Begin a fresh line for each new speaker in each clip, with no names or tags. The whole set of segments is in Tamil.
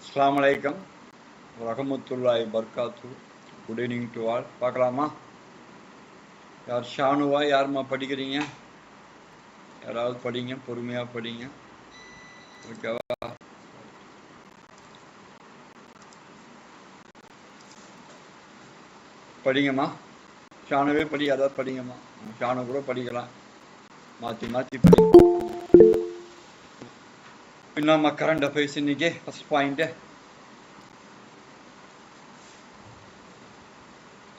அஸ்ஸலாமு அலைக்கும் வரஹ்மத்துல்லாஹி வபரகாத்து. Good evening to all. பார்க்கலாமா? யார் ஷானுவா? யாருமா படிக்கிறீங்க? யாராவது படிங்க, பொறுமையாக படிங்க. ஓகேவா? படிங்கம்மா. ஷானுவே படி, யாராவது படிங்கம்மா. ஷானு கூட படிக்கலாம், மாற்றி மாற்றி படி. என்னம்மா கரண்ட் அஃபேர்ஸ் இன்னைக்கு? ஃபர்ஸ்ட் பாயிண்ட்டு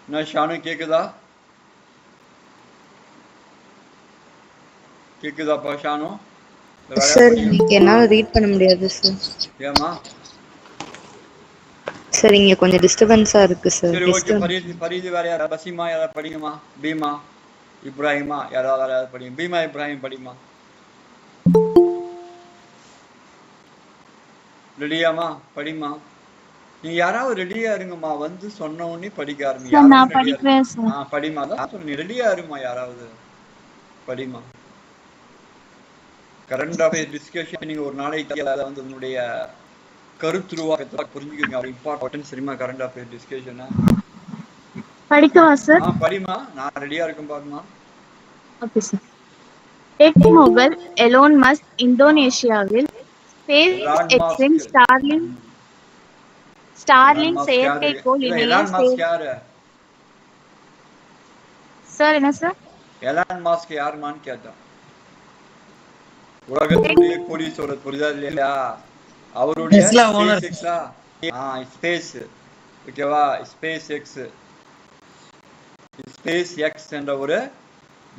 என்ன ஷானு, கேட்குதா? கேட்குதாப்பா ஷானு?
சார் இன்னைக்கு என்னால ரீட் பண்ண முடியாது சார்.
ஏம்மா?
சார் இங்க கொஞ்சம் டிஸ்டர்பன்ஸா இருக்கு சார்.
சரி, ஓகே. பரீது வேற யாரா? பசிமா யாராவது படிங்கம்மா. பீமா இப்ராஹிமா யாராவது படிங்க. பீமா இப்ராஹிம் படிமா. ரெடியாமா? படிமா. நீங்க யாராவது ரெடியா இருங்கம்மா. வந்து சொன்ன உடனே படிக்க ஆரம்பிங்க. படிமா. தான் நீ ரெடியா இருமா. யாராவது படிமா. கரண்ட் அஃபேர்ஸ் டிஸ்கஷன் நீங்க ஒரு நாளைக்கு வந்து உன்னுடைய கருத்துருவாக்கத்தை புரிஞ்சுக்கோங்க. அப்படி இம்பார்ட்டன்ஸ் தெரியுமா கரண்ட் அஃபேர்ஸ் டிஸ்கஷன்?
படிக்கவா சார்?
படிமா, நான் ரெடியா இருக்கேன் பாருமா.
Okay sir. Tech mobile Elon Musk இந்தோனேஷியாவில் ஸ்பேஸ் எக்ஸின் ஸ்டார்லிங் செயற்கைக்கோள் இணைய சார். என்ன சார்?
எலான் மாஸ்க் யாருமான்னு கேட்டோம். உலகத்துடைய கோடீஸ்வரர், புரியுதா இல்லையா? அவருடைய ஸ்பேஸ், ஓகேவா? ஸ்பேஸ் எக்ஸ் என்ற ஒரு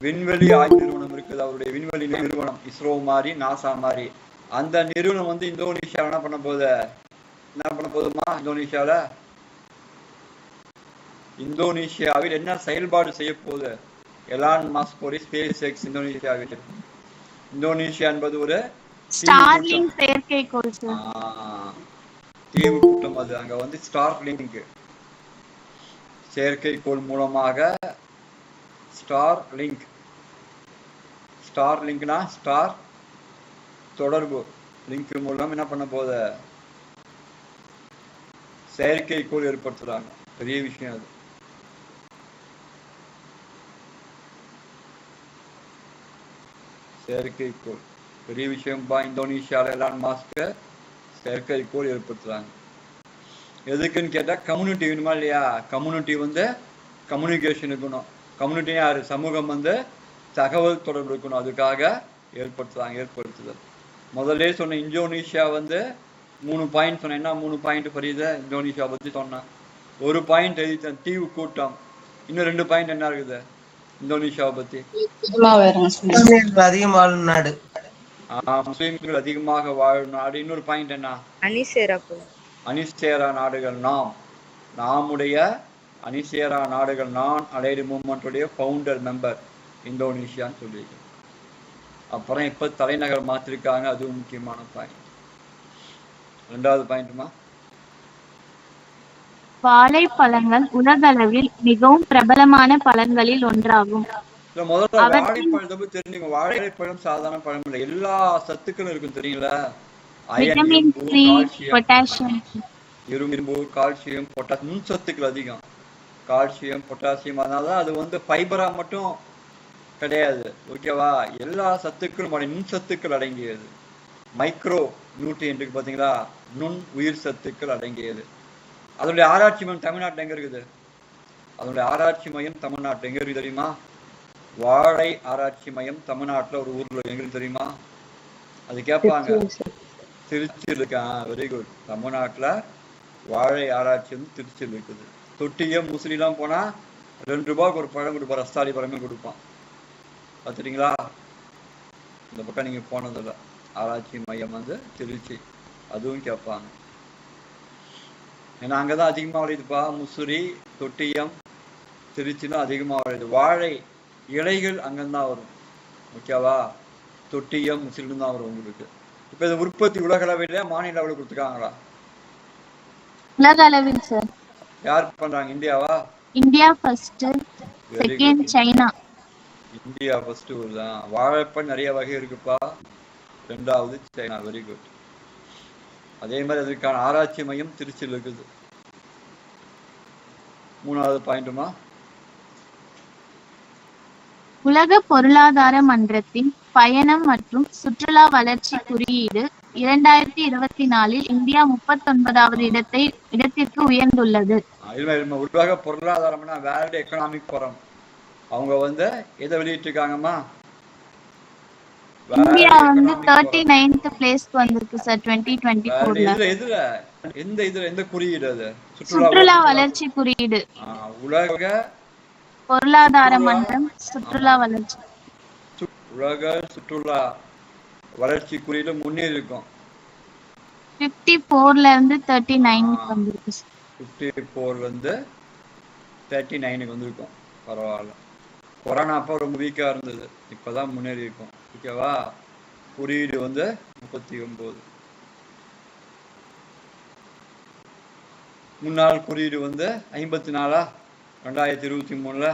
விண்வெளி ஆய்வு நிறுவனம் இருக்குது. அவருடைய விண்வெளி நிறுவனம் இஸ்ரோ மாதிரி, நாசா மாதிரி. அந்த நிறுவனம் வந்து இந்தோனேஷியா என்ன பண்ண போகுதுமா? இந்தோனேஷியாவில் என்ன செயல்பாடு செய்ய போகுது? எலான் மாஸ்க் ஒரு ஸ்பேஸ் எக்ஸ் இந்தோனேஷியாவில். இந்தோனேஷியா என்பது ஒரு
ஸ்டார்லிங் செயற்கைக்கோள்
தீவு கூட்டம். அது அங்க வந்து ஸ்டார்லிங்க் செயற்கைக்கோள் மூலமாக ஸ்டார்லிங்க்னா ஸ்டார் தொடர்பு லிங்க் மூலம் என்ன பண்ண போகுது? செயற்கைக்கோள் ஏற்படுத்துறாங்க. பெரிய விஷயம் அது. செயற்கைக்கோள் பெரிய விஷயம்பா. இந்தோனேஷியாவில் எலான் மாஸ்க் செயற்கைக்கோள் ஏற்படுத்துறாங்க. எதுக்குன்னு கேட்டா கம்யூனிட்டி வேணுமா இல்லையா? கம்யூனிட்டி வந்து கம்யூனிகேஷன் இருக்கணும். கம்யூனிட்டி யாரு? சமூகம் வந்து தகவல் தொடர்பு இருக்கணும். அதுக்காக ஏற்படுத்துதல். முதல்ல சொன்ன இந்தோனேஷியா வந்து 3 பாயிண்ட் சொன்னேன். என்ன 3 பாயிண்ட் புரியுது? இந்தோனேஷியா பத்தி சொன்னேன். ஒரு பாயிண்ட் எழுதிட்டேன், தீவு கூட்டம். இன்னும் 2 பாயிண்ட் என்ன இருக்குது இந்தோனேஷியாவை பத்தி? முஸ்லிம்கள் அதிகமாக வாழும் நாடு. இன்னொரு பாயிண்ட் என்ன? அணிசேரா நாடுகள். நாமுடைய அணிசேரா நாடுகள், நான் அலைடு மூவ்மெண்ட்டுடைய ஃபவுண்டர் மெம்பர் இந்தோனேஷியான்னு சொல்லியிருக்கேன். அப்புறம் இப்ப தலைநகர் மாத்திருக்காங்க, அதுவும் முக்கியமான பாயிண்ட். 2வது பாயிண்ட்மா,
வாழைப்பழங்கள் உலகளவில் மிகவும் பிரபலமான பழங்களில் ஒன்றாகும்.
முதல்ல வாழைப்பழத்தை தெரிஞ்சுங்க. வாழைப்பழம் சாதாரண பழம் இல்லை, எல்லா சத்துக்களும் இருக்கும் தெரியுங்களா?
விட்டமின் சி, பொட்டாசியம்,
இரும்பு, கால்சியம், பொட்டாசியம், நுண்சத்துக்கள் அதிகம். Calcium, potassium. அதனாலதான் அது வந்து ஃபைபரா மட்டும் கிடையாது, ஓகேவா? எல்லா சத்துக்களும் நுண்சத்துக்கள் அடங்கியது. மைக்ரோ நியூட்ரியன்ட் பாத்தீங்களா? நுண் உயிர் சத்துக்கள் அடங்கியது. அதனுடைய ஆராய்ச்சி மையம் தமிழ்நாட்டில் எங்க இருக்குது? அதனுடைய ஆராய்ச்சி மையம் தமிழ்நாட்டில் எங்க இருக்கு தெரியுமா? வாழை ஆராய்ச்சி மையம் தமிழ்நாட்டில் ஒரு ஊர்ல எங்க இருக்கு தெரியுமா? அது கேட்பாங்க. திருச்சியில் இருக்கான். Very good. தமிழ்நாட்டில் வாழை ஆராய்ச்சி வந்து திருச்சியில் இருக்குது. தொட்டியம் முசிலாம் போனா 2 ரூபாய்க்கு ஒரு பழம் கொடுப்பான். ரஸ்தாளி பழமே கொடுப்பான். பார்த்துட்டீங்களா? இந்த பக்கம் நீங்க போனதில்ல. ஆராய்ச்சி மையம் வந்து திருச்சி, அதுவும் கேட்பாங்க. ஏன்னா அங்கதான் அதிகமா விளையுதுப்பா. முசிறி, தொட்டியம், திருச்சிலாம் அதிகமா விளையுது. வாழை இலைகள் அங்கதான் வரும், ஓகேவா? தொட்டியம், முசிலும் தான் வரும் உங்களுக்கு. இப்ப இந்த உற்பத்தி உலக அளவில மாநில அளவில் கொடுத்துருக்காங்களா?
உலக அளவில் சார்.
யார் பண்றாங்க? இந்தியாவா?
India first, second China.
India first தான். வாழைப்பழம் நிறைய வகை இருக்குப்பா. 2வது சைனா. Very good. அதே மாதிரி அதற்கான ஆராய்ச்சி மையம் திருச்சியில் இருக்குது. 3வது பாயிண்ட்டுமா,
உலக பொருளாதார மன்றத்தின் பயணம் மற்றும் சுற்றுலா வளர்ச்சி குறியீடு 2024 இந்தியா 39வது இடத்திற்கு உயர்ந்துள்ளது.
உலக பொருளாதாரம்னா வேர்ல்டு எக்கனாமிக் ஃபோரம், அவங்க வந்து எதை வெளியிட்டிருக்காங்கம்மா?
இந்தியா வந்து 39th பிளேஸ்க்கு வந்திருக்கு சார் 2024ல.
எந்த குறியீடு அது?
சுற்றுலா வளர்ச்சி குறியீடு.
உலக
பொருளாதார மன்றம் சுற்றுலா வளர்ச்சி,
உலக சுற்றுலா வளர்ச்சி குறியீடு முன்னேறி இருக்கும்.
54ல இருந்து 39க்கு வந்திருக்கு.
54ல இருந்து 39க்கு வந்திருக்கும். பரவாயில்ல. கொரோனா அப்போ ரொம்ப வீக்கா இருந்தது, இப்பதான் முன்னேறி இருக்கும். ஓகேவா? குறியீடு வந்து 39. முன்னாள் குறியீடு வந்து 54 2023ல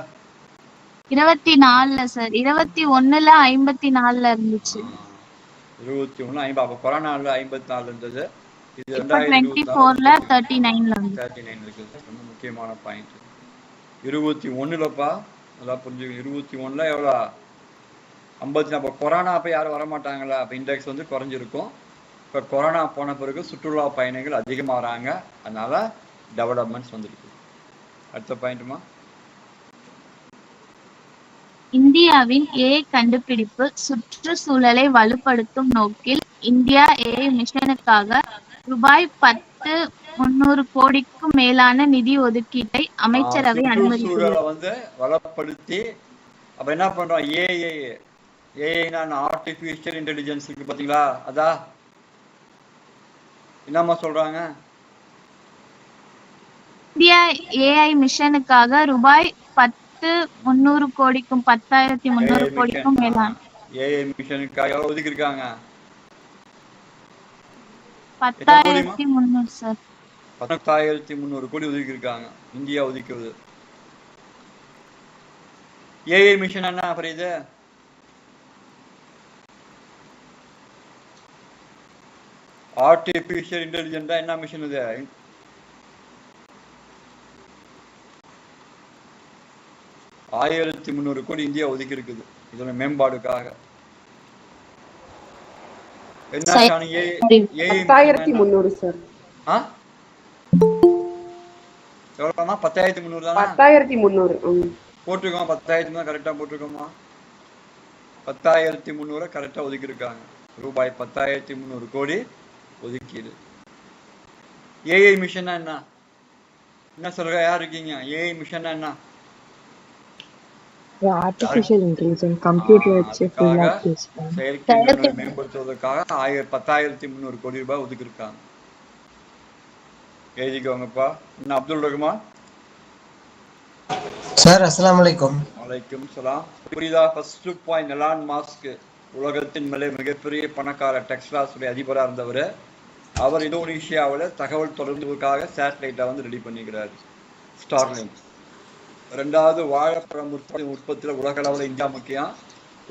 24ல சார் 21ல 54ல இருந்துச்சு.
21 அப்ப கொரோனால 54 இருந்தது. இது
2024ல 39ல வந்து
39 இருக்குது. ரொம்ப முக்கியமான பாயிண்ட். 21லப்பா நல்லா புரிஞ்சுக்கணும். 21ல எவ்வளோ? 50. அப்போ கொரோனா அப்போ யாரும் வரமாட்டாங்களா? அப்போ இண்டெக்ஸ் வந்து குறைஞ்சிருக்கும். இப்போ கொரோனா போன பிறகு சுற்றுலா பயணிகள் அதிகமாகறாங்க, அதனால டெவலப்மெண்ட்ஸ் வந்துருக்கு. அடுத்த பாயிண்ட்டுமா,
இந்தியாவின் ஏஐ கண்டுபிடிப்பு சுற்றுச்சூழலை வலுப்படுத்தும் நோக்கில் இந்தியா ஏஐ மிஷனுக்காக ரூபாய் 10,300 கோடிக்கும் மேலான நிதி ஒதுக்கீட்டை அமைச்சரவை அனுமதித்துள்ளது.
வந்து வளப்படுத்தி அப்ப என்ன பண்றோம்? ஏஐனா ஆர்டிபிஷியல் இன்டெலிஜென்ஸ் இருக்கு பாத்தீங்களா? அதான் என்னம்மா சொல்றாங்க?
இந்தியா ஏஐ மிஷனுக்காக ரூபாய் 10,300 கோடிக்கும் 10,300 கோடிக்கும் மேலான
ஏஐ மிஷனுக்காக எவ்வளவு ஒதுக்கி இருக்காங்க?
10,300 சார்.
10,300 கோடி ஒதுக்கி இருக்காங்க. இந்தியா ஒதுக்குவது. ஏஐ மிஷன் என்ன புரியுது? ஆர்டிபிஷியல் இன்டெலிஜென்ஸ் என்ன மிஷன் இது? 1,300 கோடி இந்தியா ஒதுக்கி இருக்குது இதோட மேம்பாடுக்காக. என்ன
10,300 சார்.
எவ்வளோமா? 10,300 தானே?
10,300
போட்டிருக்கோம். 10,300 கரெக்டா போட்டிருக்கோமா? 10,300 கரெக்டா ஒதுக்கி இருக்காங்க. ரூபாய் 10,300 கோடி ஒதுக்கீடு. ஏஐ மிஷன் என்ன சொல்ற? யார் இருக்கீங்க? ஏஐ மிஷன் என்ன?
ஆர்டிஃபிஷியல் இன்டெலிஜென்ஸ் கம்ப்யூட்டர் வச்சு ஃபுல்லா
செயற்கை மேம்படுத்துவதற்காக 10,300 கோடி ரூபாய் ஒதுக்கி இருக்காங்க. எழுதிக்கோங்கப்பா. என்ன அப்துல் ரஹ்மான்
சார்? அஸ்ஸலாமு அலைக்கும்.
வலைக்கும் சலாம். புரியுதா? ஃபர்ஸ்ட் பாயிண்ட், எலான் மாஸ்க் உலகத்தின் மேலே மிகப்பெரிய பணக்கார டெக்ஸ்லாஸ் அதிபராக இருந்தவர். அவர் இந்தோனேஷியாவில் தகவல் தொடர்புக்காக சேட்டலைட்டை வந்து ரெடி பண்ணிக்கிறார், ஸ்டார்லிங்க். 2வது, வாழைப்பழம் உற்பத்தியில் உலக அளவில் இந்தியா முக்கியம்.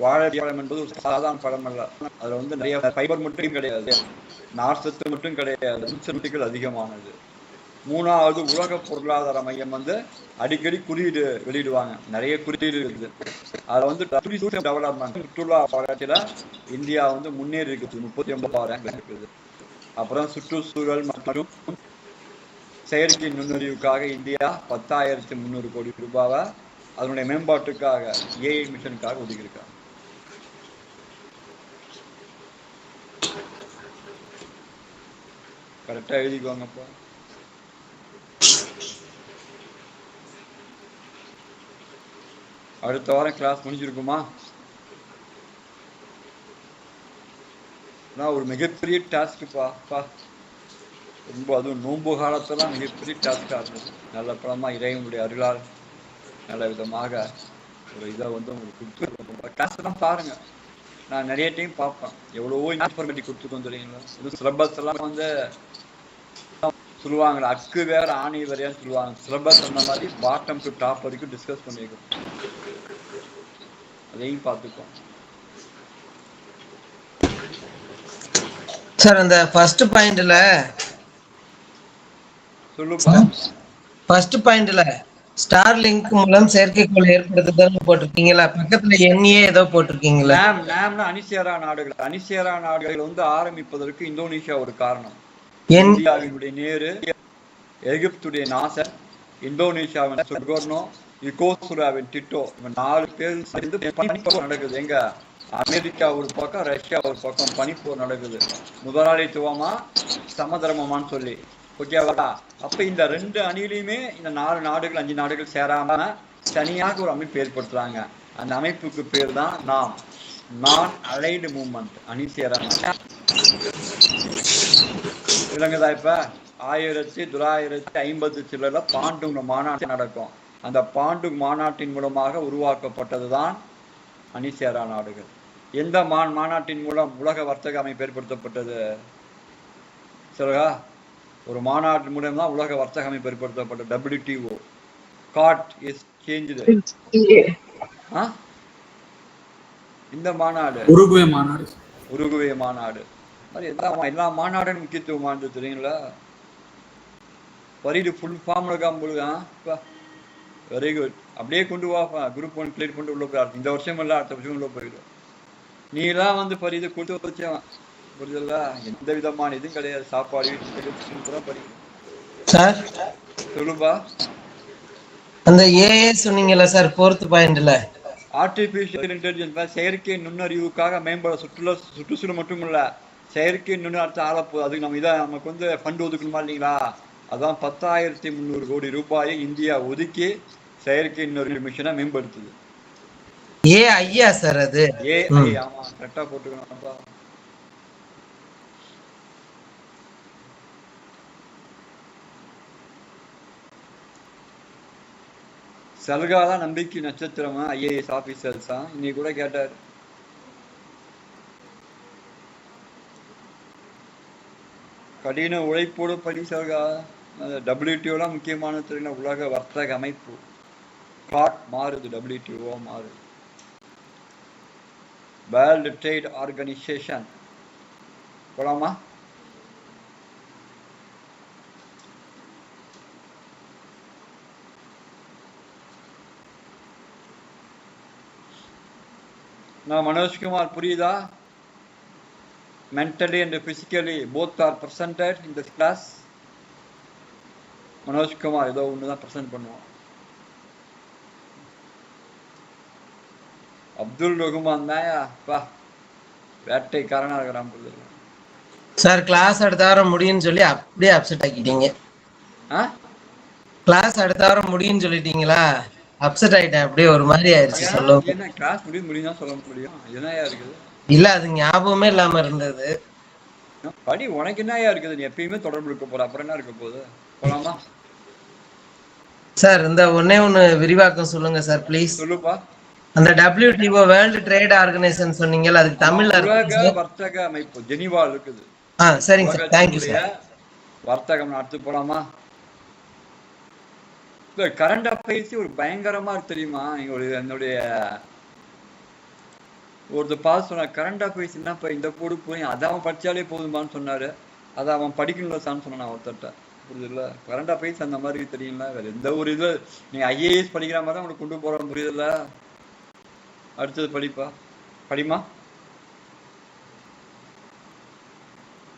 வாழைப்பழம் என்பது ஒரு சாதாரண பழம் அல்ல. அதில் வந்து நிறைய ஃபைபர் மட்டும் கிடையாது, நார்ச்சத்து மட்டும் கிடையாது, சத்துக்கள் அதிகமானது. 3வது, உலக பொருளாதார மையம் வந்து அடிக்கடி குறியீடு வெளியிடுவாங்க. நிறைய குறியீடு இருக்குது. அதில் வந்து டெவலப்மெண்ட் சுற்றுலா வளர்ச்சியில் இந்தியா வந்து முன்னேறி இருக்குது, 39 ரேங்க் இருக்குது. அப்புறம் சுற்றுச்சூழல் மற்றும் செயற்கை நுண்ணறிவுக்காக இந்தியா 10,300 கோடி ரூபாவை அதனுடைய மேம்பாட்டுக்காக ஏஐ மிஷனுக்காக ஒதுக்கியிருக்காங்க. கரெக்டா எழுதிக்குவாங்கப்பா. அடுத்த வாரம் கிளாஸ் முடிஞ்சிருக்குமா? ஒரு மிகப்பெரிய டாஸ்க்குப்பா. ரொம்ப அதுவும் நோன்பு காலத்தெல்லாம் மிகப்பெரிய டாஸ்காக இருந்தது. நல்ல படமா இறைவனுடைய அருளால் நல்ல விதமாக ஒரு இதை வந்து உங்களுக்கு கொடுத்து கிளாஸ் எல்லாம் பாருங்க. நான் நிறைய டைம் பார்ப்பேன். எவ்வளவோ இன்ஃபர்மேட்டிவ் கொடுத்துருக்கோம் தெரியுங்களா? இது சிலபஸ் எல்லாம் வந்து சொல்லுவாங்களா, அக்கு வேற ஆணி வேறையான்னு சொல்லுவாங்க. சிலபஸ் அந்த மாதிரி பாட்டம் டு டாப் வரைக்கும் டிஸ்கஸ் பண்ணியிருக்கோம். அதையும் பார்த்துக்கோம்.
சார் அந்த ஃபர்ஸ்ட் பாயிண்ட்ல
சொல்லுப்பா.
ஃபர்ஸ்ட் பாயிண்ட்ல ஸ்டார் லிங்க் மூலம் செயற்கைக்கோள் ஏற்படுத்துதல் போட்டிருக்கீங்களா, பக்கத்துல NA ஏதோ போட்டிருக்கீங்களா?
நாம்னா அணிசேரா நாடுகள். அணிசேரா நாடுகள் வந்து ஆரம்பிப்பதற்கு இந்தோனேஷியா ஒரு காரணம்.
என்
இந்தியாவினுடைய நேரு, எகிப்துடைய நாசர், இந்தோனேஷியாவின் சுகர்னோ, யுகோஸ்லாவின் டிட்டோ, இவன் 4 பேர் சேர்ந்து பனிப்போர் நடக்குது. எங்க அமெரிக்கா ஒரு பக்கம், ரஷ்யா ஒரு பக்கம் பனிப்போர் நடக்குது. முதலாளித்துவமா சமதர்மமான்னு சொல்லி. ஓகேவா? அப்ப இந்த 2 அணியிலையுமே இந்த 4 நாடுகள் 5 நாடுகள் சேராம தனியாக ஒரு அமைப்பு ஏற்படுத்துறாங்க. அந்த அமைப்புக்கு பேர் தான் நான் அலைடு மூவ்மெண்ட், அணிசேரா. விளங்குதா? இப்ப 1950 பாண்டுங் மாநாடு நடக்கும். அந்த பாண்டுங் மாநாட்டின் மூலமாக உருவாக்கப்பட்டதுதான் அணிசேரா நாடுகள். எந்த மாநாட்டின் மூலம் உலக வர்த்தக அமைப்பு ஏற்படுத்தப்பட்டது சொல்லுங்க. ஒரு மாநாட்டின் மூலம் தான் உலக வர்த்தக அமைப்பு ஏற்படுத்தப்பட்டது. WTO. GATT is changed. இந்த மாநாடு உருகுவே மாநாடு எல்லா மாநாடும் முக்கியத்துவமானது தெரியுங்களா? பரீடு ஃபுல் ஃபார்ம்ல காம்புழுகா. Very good. அப்படியே கொண்டு வாப்பா. குரூப் 1 கிளியர் கொண்டு உள்ள போய் இந்த வருஷம் இல்ல அடுத்த வருஷம் உள்ள போயிடும். நீ எல்லாம் வந்து பரீது கொடுத்து வச்சேன். புரியுதுல்ல? எந்த விதமான இதுவும் கிடையாது. சாப்பாடு படிக்கும். சொல்லுப்பா.
அந்த AA சொன்னீங்கல்ல சார் 4th பாயிண்ட்ல,
ஆர்டிபிஷியல் இன்டெலிஜென்ஸ் செயற்கை நுண்ணறிவுக்காக மேம்பட சுற்றுச்சூழல் மட்டும் இல்ல, செயற்கை நுண்ணறிவு ஆளப்போகுது. அதுக்கு நமக்கு வந்து ஃபண்ட் ஒதுக்கணுமா இல்லைங்களா? அதான் 10,300 கோடி ரூபாயை இந்தியா ஒதுக்கி செயற்கை நுண்ணறிவு மிஷனை மேம்படுத்துது.
AI சார் அது.
AI. ஆமா, கரெக்டா போட்டுக்கணும். சல்காலா நம்பிக்கை நட்சத்திரமா IAS ஆபீசர்ஸா இன்னைக்கு கூட கேட்டார். கடின உழைப்போடு படி சல்கா. WTO முக்கியமான துறையில உலக வர்த்தக அமைப்பு. காட் மாறுது, WTO மாறுது. வேர்ல்டு ட்ரேட் ஆர்கனைசேஷன் போலாமா? நான் மனோஜ்குமார், புரியுதா? mentally and physically both are presented in this class. Manojkumar ஏதோ ஒண்ணுதான் பிரசன்ட் பண்ணுவோம். அப்துல் ரகுமான் தான்ப்பா வேட்டைக்காரனா இருக்கிறான்.
சார் கிளாஸ் அடுத்த வாரம் முடியும்னு சொல்லி அப்படியே அப்செட் ஆக்கிட்டீங்க. கிளாஸ் அடுத்த வாரம் முடியும்னு சொல்லிட்டீங்களா? அப்செட் ஆயிட்டேன். அப்படியே ஒரு மாதிரி ஆயிடுச்சு. சொல்லுங்க.
என்ன கிளாஸ் முடியும் தான் சொல்ல முடியும். என்னையா இருக்குது?
இல்ல, அது ஞாபகமே இல்லாம இருந்தது.
படி, உனக்கு என்னையா இருக்குது? நீ எப்பயுமே தொடர்பு இருக்க போற, அப்புறம் என்ன இருக்க போகுது? போலாமா
சார்? இந்த ஒன்னே ஒண்ணு விரிவாக்கம் சொல்லுங்க சார் ப்ளீஸ்.
சொல்லுப்பா.
அந்த WTO வேர்ல்டு ட்ரேட் ஆர்கனைசேஷன் சொன்னீங்கல்ல, அதுக்கு தமிழ்ல
உலக வர்த்தக அமைப்பு ஜெனீவா இருக்குது.
சரிங்க சார், தேங்க்யூ சார். வர்த்தகம்
அடுத்து போலாமா? கரண்ட் அஃபேர்ஸ் ஒரு பயங்கரமா தெரியுமா? என்னுடைய ஒருத்தர் பார்த்து சொன்ன கரண்ட் அஃபேர்ஸ் என்னப்பா இந்த போடு போய் அதை அவன் படிச்சாலே போதுமான்னு சொன்னாரு. அதை அவன் படிக்கணும்ல சான்னு சொன்னான் ஒருத்தர்கிட்ட. புரியுதுல்ல? கரண்ட் அஃபேர்ஸ் அந்த மாதிரி தெரியுங்களா? வேற எந்த ஒரு இது நீங்க IAS படிக்கிற மாதிரி தான் உனக்கு கொண்டு போறோம். புரியுதுல்ல? அடுத்தது படிமா.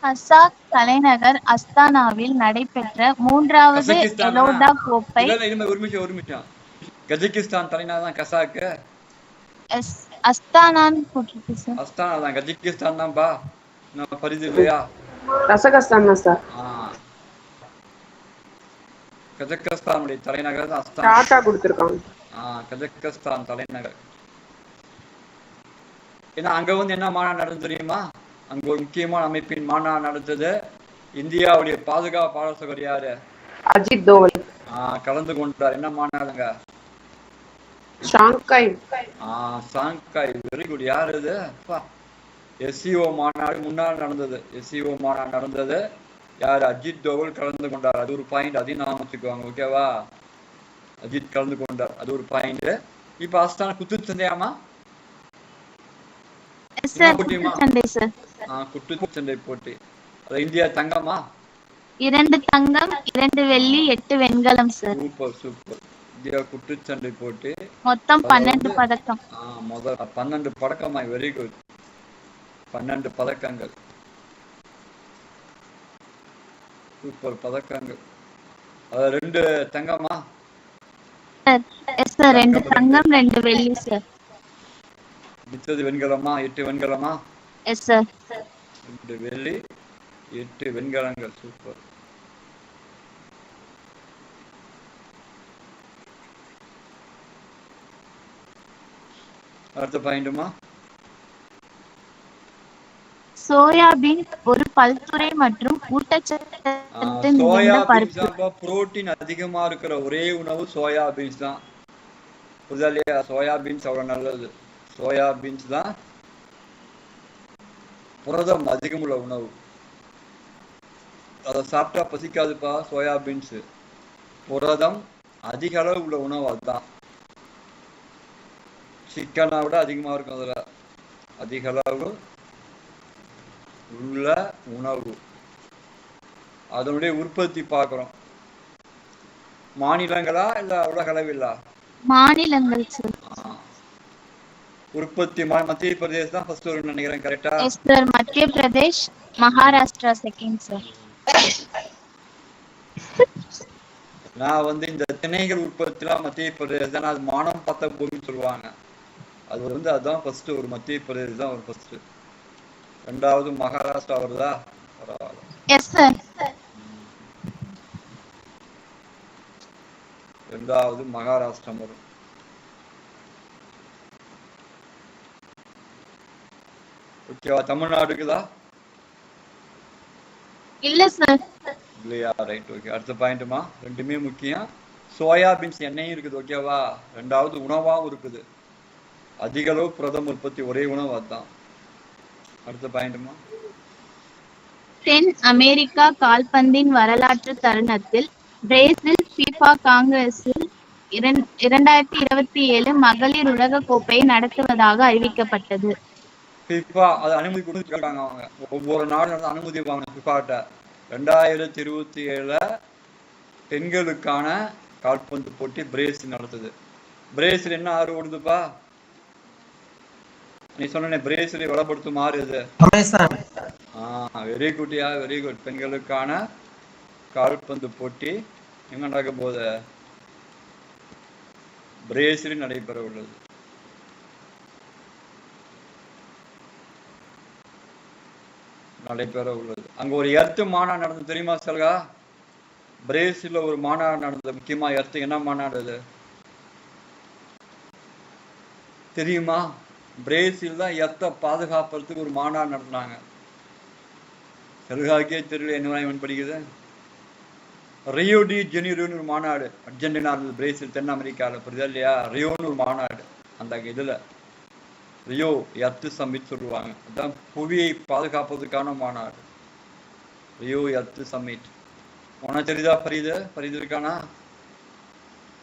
கசாக் தலைநகர் அஸ்தானாவில் நடைபெற்ற 3வது எலோடா கோப்பை.
ஒரு நிமிஷம். கஜகிஸ்தான் தலைநகர் தான் கசாக்கு.
அஸ்தானான்னு போட்டிருக்கு சார்.
அஸ்தானா தான், கஜகிஸ்தான் தான்பா. நான் பரிது இல்லையா?
கசகஸ்தான் தான் சார்.
கஜகஸ்தானுடைய தலைநகர் தான் அஸ்தானா.
டாடா கொடுத்திருக்காங்க.
கஜகஸ்தான் தலைநகர். ஏன்னா அங்க வந்து என்ன மாநாடு நடந்தது தெரியுமா? அங்க ஒரு முக்கியமான அமைப்பின் மாநாடு நடந்தது. இந்தியாவுடைய பாதுகாப்பு ஆலோசகர் யாரு?
அஜித் தோவல்
கலந்து கொண்டார். என்ன மாநாடுங்க?
ஷாங்காய்.
Very good. யார் இது? SCO மாநாடு முன்னாள் நடந்தது. SCO மாநாடு நடந்தது. யார்? அஜித் தோவல் கலந்து கொண்டார். அது ஒரு பாயிண்ட். அதையும் நாம வச்சுக்குவாங்க. ஓகேவா? அஜித் கலந்து கொண்டார், அது ஒரு பாயிண்ட். இப்ப அஸ்தான குத்து சண்டையாமா?
குத்துச்சண்டை போட்டி.
அது இந்தியா தங்கமா?
2 தங்கம் 2 வெள்ளி 8 வெண்கலம் சார்.
Super super. இந்தியா குத்துச்சண்டை போட்டு
மொத்தம்
அதுல
12
வந்து
பதக்கம்.
முதல் 12 பதக்கமா? Very good. 12 பதக்கங்கள், சூப்பர் பதக்கங்கள். அது 2 தங்கமா?
எஸ் சார், 2 தங்கம் 2 வெள்ளி சார்.
மிச்சது வெண்கலமா? 8 வெண்கலமா?
Yes sir.
2 வெள்ளி 8 வெண்கலங்கள், சூப்பர். அடுத்த பாயிண்ட்டுமா?
சோயாபீன் ஒரு பல்துறை மற்றும் ஊட்டச்சத்து மிகுந்த பருப்பு.
புரோட்டீன் அதிகமா இருக்கிற ஒரே உணவு சோயாபீன்ஸ் தான். புரியலையா? சோயாபீன்ஸ் அவ்வளவு நல்லது. சோயாபீன்ஸ் தான் புரதம் அதிகமுள்ள உணவு. அதை சாப்பிட்டா பசிக்காதுப்பா. சோயாபீன்ஸ் புரதம் அதிக அளவு உள்ள உணவு. அதுதான் சிக்கனை விட அதிகமா இருக்கும். அதுல அதிக அளவு உள்ள உணவு. அதனுடைய உற்பத்தி பார்க்கிறோம். மாநிலங்களா இல்ல உலக அளவிலா?
மாநிலங்கள் சார்.
உற்பத்தி மத்திய பிரதேஷ் தான் ஃபர்ஸ்ட் வரும்னு நினைக்கிறேன். கரெக்டா?
எஸ் சார், மத்திய பிரதேஷ், மகாராஷ்டிரா செகண்ட் சார்.
நான் வந்து இந்த திணைகள் உற்பத்திலாம் மத்திய பிரதேஷ் தான். அது மானம் பார்த்த பூமின்னு சொல்லுவாங்க. அது வந்து அதுதான் ஃபர்ஸ்ட் ஒரு மத்திய பிரதேஷ் தான் ஒரு ஃபர்ஸ்ட். ரெண்டாவது மகாராஷ்டிரா வருதா? பரவாயில்ல.
Yes sir.
ரெண்டாவது மகாராஷ்டிரம் வரும். ஓகேவா? தமிழ்நாடுக்குதா?
இல்ல சார்.
இல்லையா? Right, okay. அடுத்த பாயிண்ட்டுமா? ரெண்டுமே முக்கியம். சோயாபீன்ஸ் எண்ணெயும் இருக்குது, ஓகேவா? ரெண்டாவது உணவாகவும் இருக்குது. அதிக அளவு புரதம் உற்பத்தி ஒரே உணவு அதுதான். அடுத்த பாயிண்ட்டுமா?
தென் அமெரிக்கா கால்பந்தின் வரலாற்று தருணத்தில் பிரேசில் FIFA காங்கிரஸில் 2027 மகளிர் உலக கோப்பையை நடத்துவதாக அறிவிக்கப்பட்டது.
FIFA அது அனுமதி கொடுத்துருக்காங்க. அவங்க ஒவ்வொரு நாடும் அனுமதி வாங்க FIFAட்ட. 2027 பெண்களுக்கான கால்பந்து போட்டி பிரேசில் நடத்துது. பிரேசில் என்ன ஆறு ஓடுதுப்பா? நீ சொன்ன பிரேசிலை வளப்படுத்தும் ஆறு இது. வெரி குட்யா, வெரி குட். பெண்களுக்கான கால்பந்து போட்டி எங்க நடக்க போகுது? பிரேசிலில் நடைபெற உள்ளது. அங்க ஒரு எர்த்து மாநாடு நடந்தது, தெரியுமா செல்கா? பிரேசில்ல ஒரு மாநாடு நடந்தது, முக்கியமா எர்த்து. என்ன மாநாடு அது தெரியுமா? பிரேசில் தான் எர்த்தை பாதுகாப்புறதுக்கு ஒரு மாநாடு நடத்தினாங்க. செல்காக்கே தெரியல என்ன படிக்குது. ரியோ டி ஜெனீரோன்னு ஒரு மாநாடு அர்ஜென்டினா இருந்தது, பிரேசில் தென் அமெரிக்காவில். புரியுதா இல்லையா? ரியோன்னு ஒரு மாநாடு. அந்த இதுல ரியோ எர்த்து சம்மிட் சொல்லுவாங்க. அதுதான் புவியை பாதுகாப்பதற்கான மாநாடு, ரியோ எர்த்து சம்மிட். உனக்கு தெரியுதா பரிது இருக்கானா?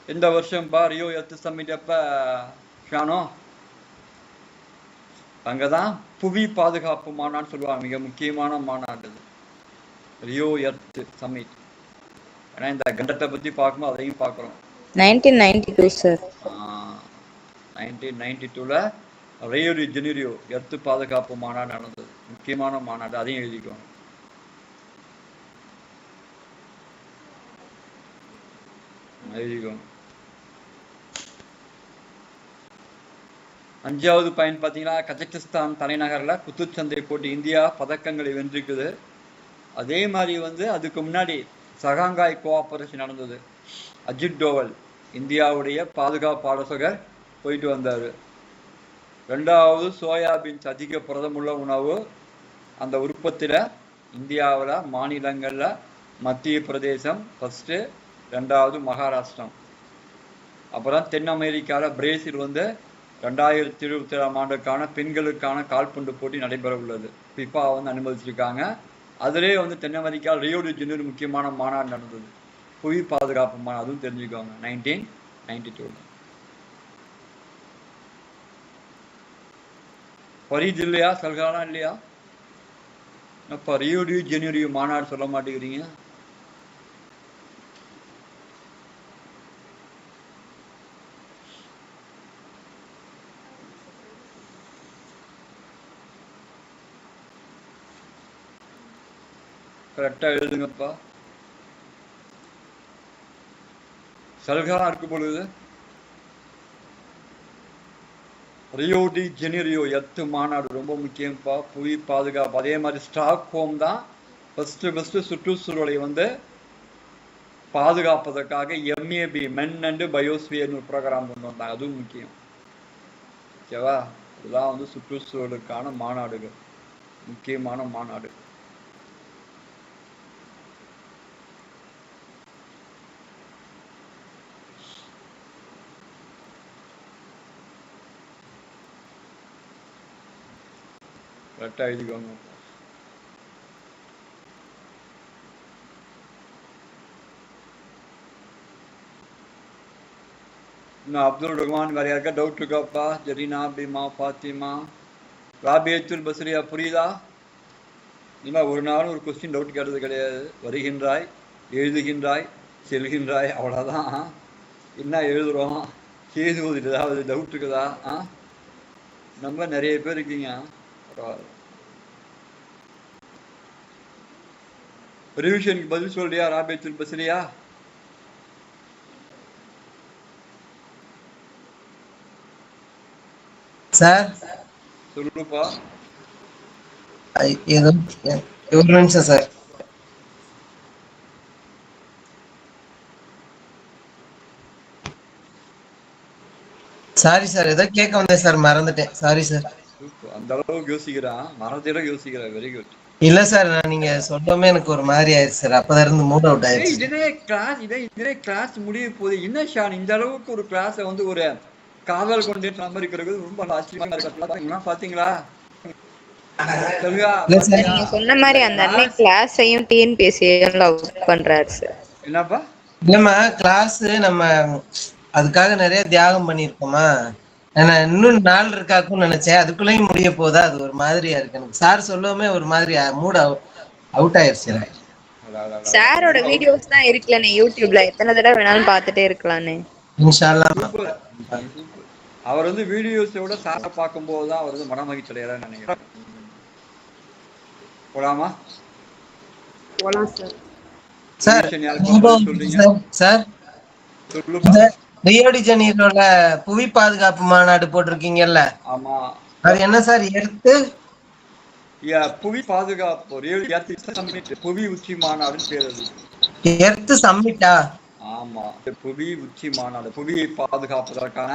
எந்த வருஷம்ப்பா ரியோ எர்த்து சம்மிட்? எப்ப ஷானோ? அங்கதான் புவி பாதுகாப்பு மாநாடு சொல்லுவாங்க. மிக முக்கியமான மாநாடு இது, ரியோ எர்த் சம்மிட். ஏன்னா இந்த கண்டத்தை பத்தி பார்க்கும்போது அதையும் பார்க்கிறோம்.
1992 சார்.
1992ல ரியோ டி ஜெனீரோ எர்த்து பாதுகாப்பு மாநாடு நடந்தது. முக்கியமான மாநாடு, அதையும் எழுதிக்கோங்க. எழுதிக்கோங்க. 5வது பாயிண்ட் பாத்தீங்கன்னா, கஜகிஸ்தான் தலைநகர்ல குத்துச்சண்டை போட்டி இந்தியா பதக்கங்களை வென்றிருக்குது. அதே மாதிரி வந்து அதுக்கு முன்னாடி சகாங்காய் கோஆபரேஷன் நடந்தது. அஜித் டோவல் இந்தியாவுடைய பாதுகாப்பு ஆலோசகர் போயிட்டு வந்தாரு. 2வது சோயாபீன்ஸ் அதிக புரதமுள்ள உணவு. அந்த உற்பத்தியில இந்தியாவில் மாநிலங்கள்ல மத்திய பிரதேசம் ஃபர்ஸ்ட், 2வது மகாராஷ்டிரம். அப்புறம் தென் அமெரிக்காவில் பிரேசில் வந்து 2027 ஆண்டுக்கான பெண்களுக்கான கால்பந்து போட்டி நடைபெற உள்ளது. FIFA வந்து அனுமதிச்சிருக்காங்க. அதிலே வந்து தென் அமெரிக்கா ரியோ டி ஜெனீரோ முக்கியமான மாநாடு நடந்தது, புவி பாதுகாப்பு மாநாடு. அதுவும் தெரிஞ்சுக்கோங்க. 1992. பரிது இல்லையா? சல்கானா இல்லையா? அப்ப ரியோ டி ஜெனிரியோ மாநாடு சொல்ல மாட்டேங்கிறீங்க? கரெக்டா எழுதுங்கப்பா. சலுகா இருக்கு பொழுது ரியோ டி ஜெனிரியோ எர்த் மாநாடு ரொம்ப முக்கியம்ப்பா. புவி பாதுகாப்பு. அதே மாதிரி ஸ்டாக்ஹோம் தான் ஃபர்ஸ்ட் சுற்றுச்சூழலை வந்து பாதுகாப்பதற்காக MAB மென் அண்ட் பயோஸ்பியர்னு ஒரு ப்ரோக்ராம் கொண்டு வந்தாங்க. அதுவும் முக்கியம். ஓகேவா? இதுதான் வந்து சுற்றுச்சூழலுக்கான மாநாடுகள், முக்கியமான மாநாடு. கரெக்டா எழுதிக்கோங்க. இன்னும் அப்துல் ரஹ்மான் வேற யாருக்கா டவுட் இருக்காப்பா? ஜெரீனா, பீமா, ஃபாத்திமா, ராபியத்துல் பஸ்ரியா புரியுதா? இனிமே ஒரு நாள் ஒரு கொஸ்டின் டவுட் கேட்டது கிடையாது. வருகின்றாய், எழுதுகின்றாய், செல்கின்றாய், அவ்வளோதான். என்ன எழுதுறோம், எழுதுவது ஏதாவது டவுட் இருக்குதா? நம்ம நிறைய பேர் இருக்கீங்க. பரவாயில்ல. ரிவிஷனுக்கு பதில் சொல்றியா ராபியத்துல் பஸ்ரியா?
சார்
சொல்லுப்பா.
ஏதோ ஒரு நிமிஷம் சார். சாரி சார், ஏதோ கேட்க வந்தேன் சார், மறந்துட்டேன். Sorry sir.
அந்த அளவுக்கு யோசிக்கிறான், மறந்துட யோசிக்கிறான். Very good.
இல்ல சார், நீங்க சொல்லவே எனக்கு ஒரு மாதிரி ஆயிடுச்சு சார். அப்பதான் இருந்து மூட் அவுட் ஆயிடுச்சு.
இதே கிளாஸ் முடிய போகுது. என்ன ஷான் இந்த அளவுக்கு ஒரு கிளாஸ வந்து ஒரு காதல் கொண்டே சமரிக்கிறது ரொம்ப ஆச்சரியமா இருக்கு. பாத்தீங்களா?
நீங்க சொன்ன மாதிரி அந்த அண்ணன் கிளாஸையும் டிஎன்பிஎஸ்சியையும் லவ் பண்றாரு சார்.
என்னப்பா?
இல்லம்மா, கிளாஸ் நம்ம அதுக்காக நிறைய தியாகம் பண்ணிருக்கோமா. நான் இன்னும் நாள் இருக்காக்குன்னு நினைச்சேன். அதுக்குள்ளேயும் முடிய போதா? அது ஒரு மாதிரியா இருக்கு எனக்கு. சார் சொல்லவுமே ஒரு மாதிரி மூட் அவுட் ஆயிடுச்சு.
சாரோட வீடியோஸ் தான் இருக்குல்லண்ணே யூடியூப்ல, எத்தனை தடவை வேணாலும் பார்த்துட்டே இருக்கலான்னு.
அவர் வந்து வீடியோஸோட சாரை பார்க்கும் போதுதான் அவர் வந்து மனமகிழ்ச்சி அடைகிறான்னு நினைக்கிறேன். போலாமா?
போலாம் sir.
Sir sir Rio de ஜெனீரோல புவி பாதுகாப்பு மாநாடு போட்டிருக்கீங்கல்ல?
ஆமா.
அது என்ன சார்? எர்த்து
புவி பாதுகாப்பு புவி உச்சி மாநாடுன்னு பேர். அது
எர்த்து சம்மிட்டா?
ஆமா, புவி உச்சி மாநாடு. புவியை பாதுகாப்பதற்கான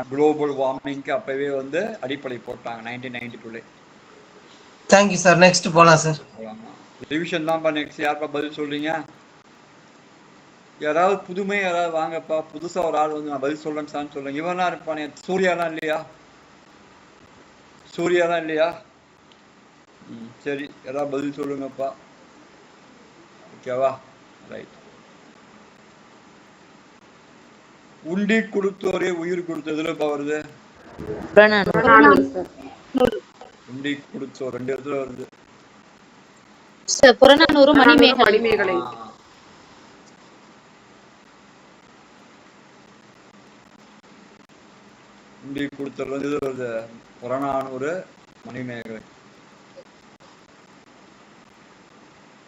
குளோபல் வார்மிங்க்கு அப்பவே வந்து அடிப்படை போட்டாங்க 1992.
Thank you sir. நெக்ஸ்ட் போலாம் சார்.
ரிவிஷன் தான். நெக்ஸ்ட் யாருப்பா பதில் சொல்றீங்க? யாராவது புதுமை யாராவது வாங்கப்பா. புதுசா ஒரு ஆள் வந்து நான் பதில் சொல்றேன்னு சார் சொல்லுங்க. இவனா இருப்பானே, சூர்யாலாம் இல்லையா? சூர்யாலாம் இல்லையா? சரி, யாராவது பதில் சொல்லுங்கப்பா. ஓகேவா? ரைட். உண்டி கொடுத்தோரே உயிர் கொடுத்ததுல வருது. உண்டி கொடுத்தோர் 2 இடத்துல வருது.
புறநானூறு மணிமேகலை.
உண்டி கொடுத்தோர் வந்து இது வருது. புறநானூறு, மணிமேகலை.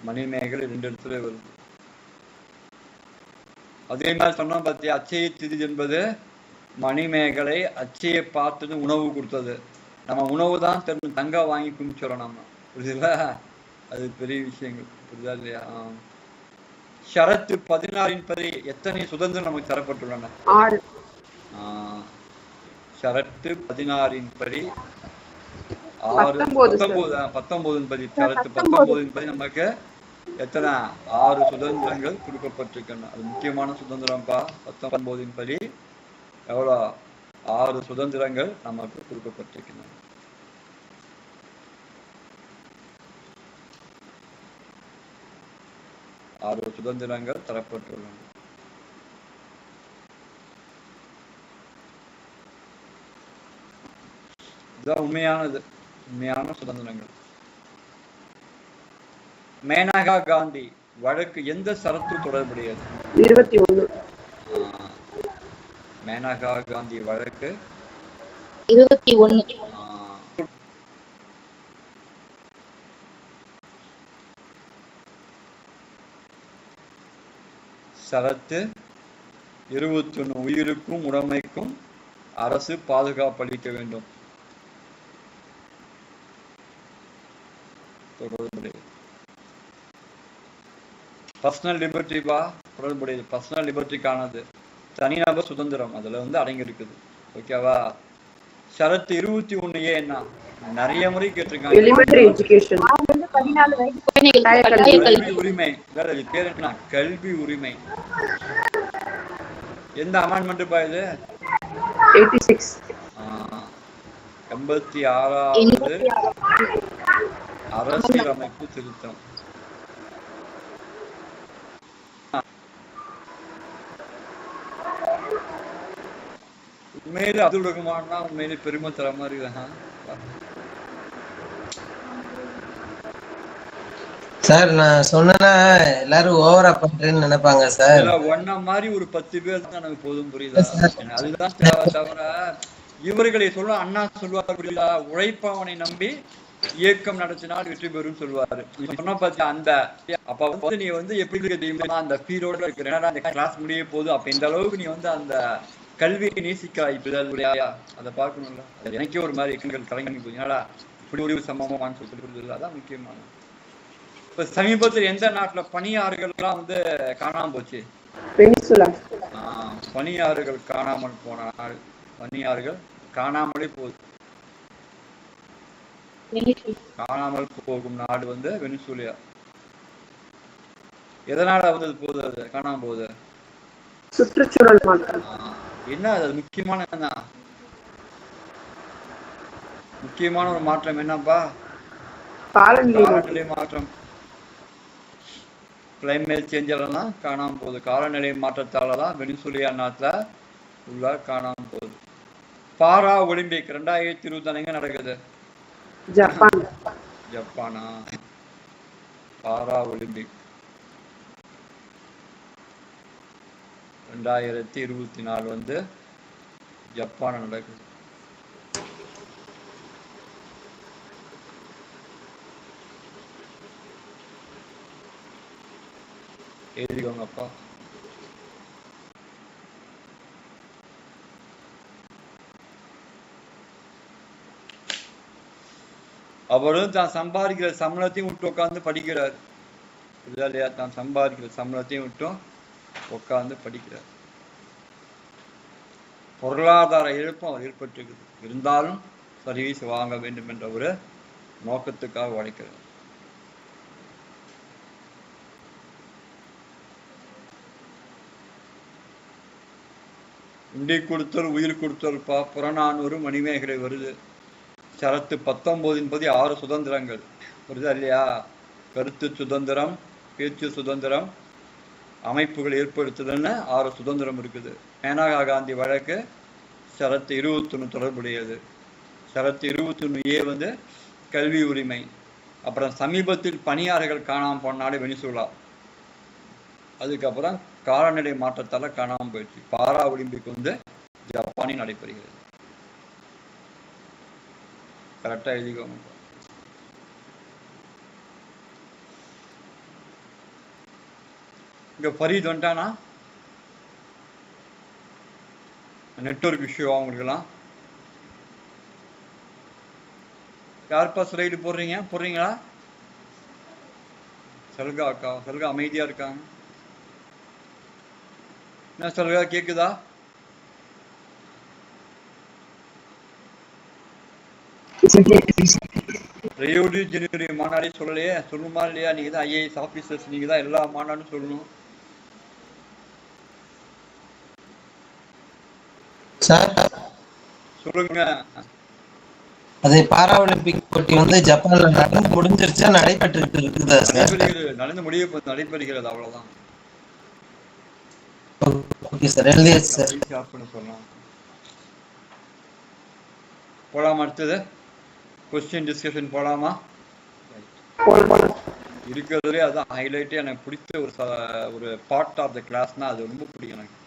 மணிமேகலை 2 இடத்துல வருது. அதே மாதிரி சொன்னோம் பார்த்தியா, அச்சய திதி என்பது மணிமேகலை அச்சயை பார்த்துட்டு உணவு கொடுத்தது. நம்ம உணவு தான் தங்க வாங்கி குமிச்சோம் நம்ம. புரியுதுல? அது பெரிய விஷயங்கள். புரியுதா இல்லையா? ஷரத்து 16 படி எத்தனை சுதந்திரம் நமக்கு தரப்பட்டுள்ளன?
6.
ஷரத்து 16 படி 19 படி ஷரத்து 19 படி நமக்கு எத்தனை 6 சுதந்திரங்கள் கொடுக்கப்பட்டிருக்கின்றன. அது முக்கியமான சுதந்திரம்ப்பா. 19 படி எவ்வளோ? 6 சுதந்திரங்கள் நமக்கு கொடுக்கப்பட்டிருக்கின்றன. ஆறு சுதந்திரங்கள் தரப்பட்டுள்ளன. இதுதான் உண்மையான சுதந்திரங்கள். மேனகா காந்தி வழக்கு எந்த சரத்து தொடர்புடையது?
21.
மேனகா காந்தி வழக்கு
21.
சரத்து 21 உயிருக்கும் உடைமைக்கும் அரசு பாதுகாப்பு அளிக்க வேண்டும். தொடர்புடையது. பர்சனல் லிபர்ட்டி தொடர்புடையது. பர்சனல் லிபர்ட்டிக்கானது தனிநபர் சுதந்திரம் அதுல அடங்கி இருக்குது. ஓகேவா? ஷரத்து 21A என்ன? நிறைய முறை கேட்டிருக்காங்க.
Elementary education.
கல்வி உரிமை. பேர் என்ன? கல்வி உரிமை. எந்த அமெண்ட்மெண்ட் பா இது?
86.
86வது அரசியலமைப்பு திருத்தம். உண்மையிலே அப்துல் ரஹ்மான் தான் உண்மையிலே பெருமை தர மாதிரி தான்.
சார் நான் சொன்னா எல்லாரும் ஓவரா பண்றேன்னு நினைப்பாங்க சார்.
ஒன்ன மாதிரி ஒரு 10 பேர் தான் எனக்கு போதும், புரியுதா? அதுதான் தவிர இவர்களை சொல்ல அண்ணா சொல்வார், புரியுதா? உழைப்பவனை நம்பி இயக்கம் நடத்தினால் வெற்றி பெறும் சொல்வாரு. சொன்ன பார்த்தா அந்த அப்ப நீ எப்படி தெரியுமா அந்த ஃபீலோட இருக்கிற அந்த கிளாஸ் முடிய போது அப்ப இந்த அளவுக்கு நீ அந்த கல்வியை நேசிக்கிறாய். அதை பார்க்கணும்ல. எனக்கே ஒரு மாதிரி எக்கங்கள் கலங்கி போய் என்னடா இப்படி ஒரு சம்பவமானு சொல்லிட்டு அதான் முக்கியமான. இப்ப சமீபத்தில் எந்த நாட்டுல பணியாறுகள்லாம் காணாம போச்சு? பணியாறுகள் காணாமல் போன நாடு. பணியாறுகள் காணாமலே போகுது. காணாமல் போகும் நாடு வெனிசுலா. எதனால போகுது? அது காணாம போகுது.
சுற்றுச்சூழல் மாற்றம்.
என்ன அது முக்கியமான ஒரு மாற்றம் என்னப்பா? காலநிலை மாற்றம். கிளைமேட் சேஞ்ச் எல்லாம் காணாம போகுது. காலநிலை மாற்றத்தாலதான் வெனிசுலா நாட்டுல காணாம போகுது. பாரா ஒலிம்பிக் 2020 எங்க நடக்குது? ஜப்பானா? பாரா ஒலிம்பிக் 2024 ஜப்பான் நடக்குது. எழுதிக்கோங்கப்பா. அவரும் தான் சம்பாதிக்கிற சம்பளத்தையும் விட்டு உட்காந்து படிக்கிறார். இல்லையா? தான் சம்பாதிக்கிற சம்பளத்தையும் விட்டும் உட்காந்து படிக்கிறார். பொருளாதார இழப்பும் அவர் ஏற்பட்டிருக்குது. இருந்தாலும் சர்வீஸ் வாங்க வேண்டும் என்ற ஒரு நோக்கத்துக்காக உழைக்கிறார். உண்டி கொடுத்தல் உயிர் கொடுத்தல்பா. புறநானூறு மணிமேகலை வருது. சரத்து 19 6 சுதந்திரங்கள் வருதா இல்லையா? கருத்து சுதந்திரம், பேச்சு சுதந்திரம், அமைப்புகள் ஏற்படுத்துதல்னு 6 சுதந்திரம் இருக்குது. மேனகா காந்தி வழக்கு சரத்து 21 தொடர்புடையது. சரத்து 21A கல்வி உரிமை. அப்புறம் சமீபத்தில் பணியாளர்கள் காணாமல் போனாலே வெனிசுலா. அதுக்கப்புறம் காலநிலை மாற்றத்தால காணாமல் போயிடுச்சு. பாரா ஒலிம்பிக் ஜப்பானில் நடைபெறுகிறது. கரெக்டா எழுதிக்கோங்க. இங்க ஃபரீத் வந்துட்டானா? நெட்வொர்க் இஷ்யூ அவங்களுக்குலாம். யார்ப்பா ஸ்லைடு போடுறீங்களா? சல்கா அக்கா. சல்கா அமைதியா இருக்காங்க. என்ன சல்கா, கேக்குதா? ரியோ டி ஜெனிரோ மாநாடே சொல்லலையே. சொல்லுமா இல்லையா? நீங்க தான் IAS ஆபீசர்ஸ். நீங்க தான் எல்லா மாநாடும் சொல்லணும். சொல்லுங்க.
அது பாரா ஒலிம்பிக் போட்டி ஜப்பான்ல நடந்து முடிஞ்சிருச்சா நடைபெற்று இருக்குதா சார்?
நடந்து நடைபெறுகிறது. அவ்வளவுதான்.
ஓகே சார், எழுதியாச்சு சார்.
சொல்லலாம். போலாமா? அடுத்தது கொஸ்டின் டிஸ்கஷன் போலாமா? இருக்கிறதுலே அதான் ஹைலைட்டே. எனக்கு பிடிச்ச ஒரு பார்ட் ஆஃப் த கிளாஸ்னா அது ரொம்ப பிடிக்கும் எனக்கு.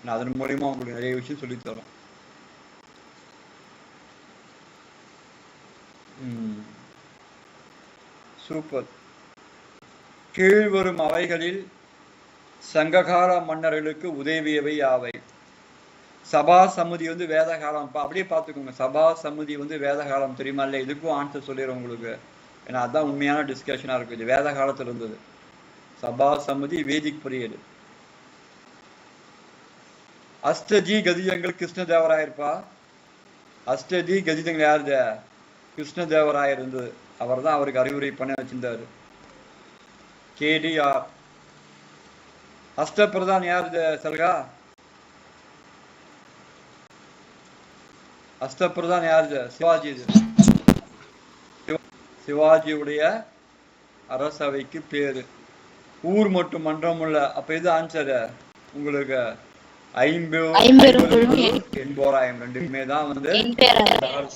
நான் அதன் மூலியமா உங்களுக்கு நிறைய விஷயம் சொல்லித்தரோம். சூப்பர். கீழ்வரும் அவைகளில் சங்ககால மன்னர்களுக்கு உதவியவை யாவை? சபா சமுதி வந்து வேத காலம். அப்படியே பார்த்துக்கோங்க. சபா சமுதி வந்து வேத காலம் தெரியுமா இல்லையா? இதுக்கும் ஆன்சர் சொல்லிடுறேன் உங்களுக்கு. ஏன்னா அதுதான் உண்மையான டிஸ்கஷனா இருக்கு. இது வேத காலத்துல இருந்தது. சபா சமுதி வேதிக் பீரியட். அஷ்டஜி கதிஜங்கள் கிருஷ்ணதேவராயர்ப்பா. அஷ்டஜி கதிஜங்கள் யாருது? கிருஷ்ணதேவராயர் இருந்தது. அவர் தான் அவருக்கு அறிவுரை பண்ண வச்சிருந்தாரு. கேடிஆர். அஷ்டபிரதான் யாருது சல்கா? அஷ்டபிரதான் யாருது? சிவாஜி. சிவாஜியுடைய அரசவைக்கு பேரு. ஊர் மட்டும் மன்றம் உள்ள. அப்ப இது ஆன்சர் உங்களுக்கு. ஐம்பெரும் ரெண்டுமே தான் வந்து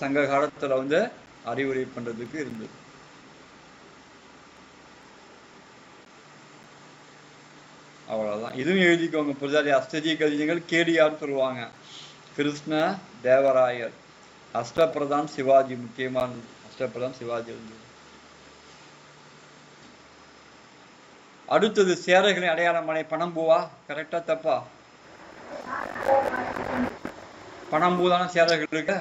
சங்க காலத்துல வந்து அறிவுரை பண்றதுக்கு இருந்தது. அவ்வளவுதான். இதுவும் எழுதிக்கோங்க. புரிதாதி. அஷ்டஜி கதிஜங்கள் கேடிஆர் சொல்லுவாங்க. கிருஷ்ண தேவராயர். அஷ்டபிரதான் சிவாஜி. முக்கியமான அஷ்டபிரதான் சிவாஜி இருந்தது. அடுத்தது சேரர்களின் அடையாளம் மலை பனம்பூவா? கரெக்டா தப்பா? பனம்பூ தானே சேரர்களுக்கு.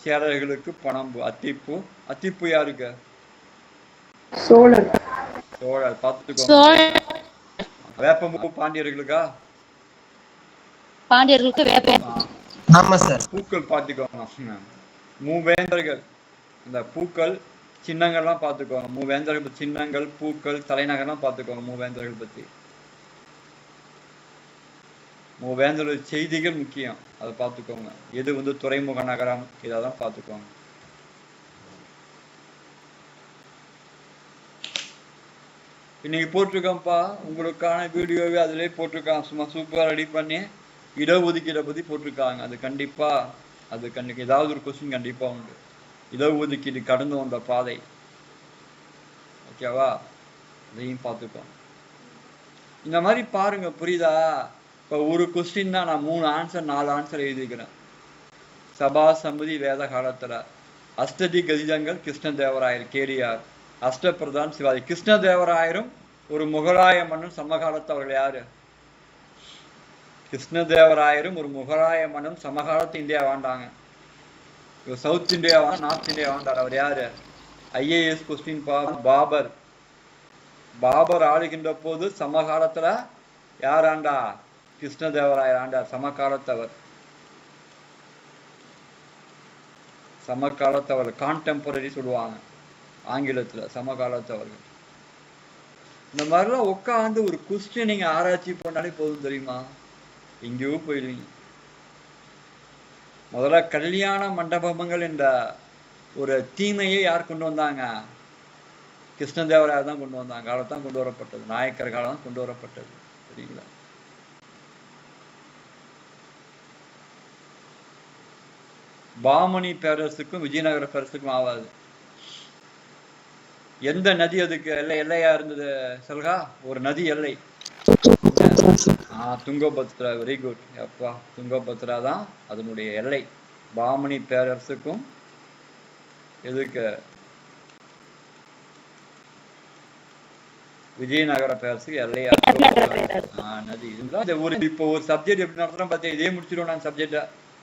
சேரர்களுக்கு பனம்பூ. அத்திப்பூ. அத்திப்பூ யாருக்கு?
சோழர்.
சோழர். பார்த்துக்கோ. வேப்பம்பூ பாண்டியர்களுக்கா?
பாண்டியர்களுக்கு வேப்பம்.
ஆமா சார்.
பூக்கள் பார்த்துக்கோங்க. மூவேந்தர்கள். இந்த பூக்கள் சின்னங்கள்லாம் பார்த்துக்கோங்க. மூவேந்தர்கள் சின்னங்கள், பூக்கள், தலைநகர்லாம் பார்த்துக்கோங்க. மூவேந்தர்கள் பத்தி. மூவேந்தர்கள் செய்திகள் முக்கியம். அதை பார்த்துக்கோங்க. எது வந்து துறைமுக நகரம் இதெல்லாம் பார்த்துக்கோங்க. இன்னைக்கு போட்டிருக்கோம்ப்பா உங்களுக்கான வீடியோவே அதிலே போட்டிருக்காங்க. சும்மா சூப்பரா ரெடி பண்ணி இடஒதுக்கீடை பத்தி போட்டிருக்காங்க. அது கண்டிப்பா ஏதாவது ஒரு கொஸ்டின் கண்டிப்பா உண்டு. இடஒதுக்கீடு கடந்து வந்த பாதை. ஓகேவா? அதையும் பார்த்துக்கோங்க. இந்த மாதிரி பாருங்க. புரியுதா? இப்ப ஒரு கொஸ்டின் தான் நான் 3 ஆன்சர் 4 ஆன்சர் எழுதிக்கிறேன். சபா சமுதி வேத காலத்துல. அஷ்டஜி கதிஜங்கள் கிருஷ்ணதேவராயர் கேடிஆர். அஷ்டபிரதான் சிவாஜி. கிருஷ்ணதேவராயரும் ஒரு முகலாய மன்னன். சமகாலத்து அவர்கள் யாரு? கிருஷ்ணதேவராயரும் ஒரு முகலாய மன்னன். சமகாலத்து இந்தியா வாழ்ந்தாங்க. சவுத் இந்தியா நார்த் இந்தியா வாழ்ந்தார். அவர் யாரு? IAS question. பாபர். பாபர் ஆளுகின்ற போது சமகாலத்துல யார் ஆண்டா? கிருஷ்ணதேவராயர் ஆண்டார். சமகாலத்தவர். சமகாலத்தவர் கான்டெம்பரரி சொல்லுவாங்க ஆங்கிலத்துல. சமகாலத்தவர்கள். இந்த மாதிரிலாம் உட்காந்து ஒரு கொஸ்டின் நீங்க ஆராய்ச்சி பண்ணாலே போதும். தெரியுமா? எங்கேயோ போயிடுவீங்க. முதல்ல கல்யாண மண்டபங்கள் என்ற ஒரு தீமையை யார் கொண்டு வந்தாங்க? கிருஷ்ணதேவராயர் தான் கொண்டு வந்தாங்க. காலத்தான் கொண்டு வரப்பட்டது. நாயக்கர் காலம் தான் கொண்டு வரப்பட்டது. சரிங்களா? பாமணி பேரரசுக்கும் விஜயநகர பேரரசுக்கும் ஆகாது. எந்த நதி அதுக்கு எல்லையா இருந்தது சொல்கா? ஒரு நதி எல்லை. துங்கபத்ரா. Very good. அப்பா துங்கபத்ரா தான் அதனுடைய எல்லை. பாமணி பேரரசுக்கும் எதுக்கு? விஜயநகர பேரரசுக்கு எல்லையா நதி. இப்போ ஒரு சப்ஜெக்ட் எப்படி நடத்துறோம் பார்த்தா இதே முடிச்சிடும். நான் சப்ஜெக்டை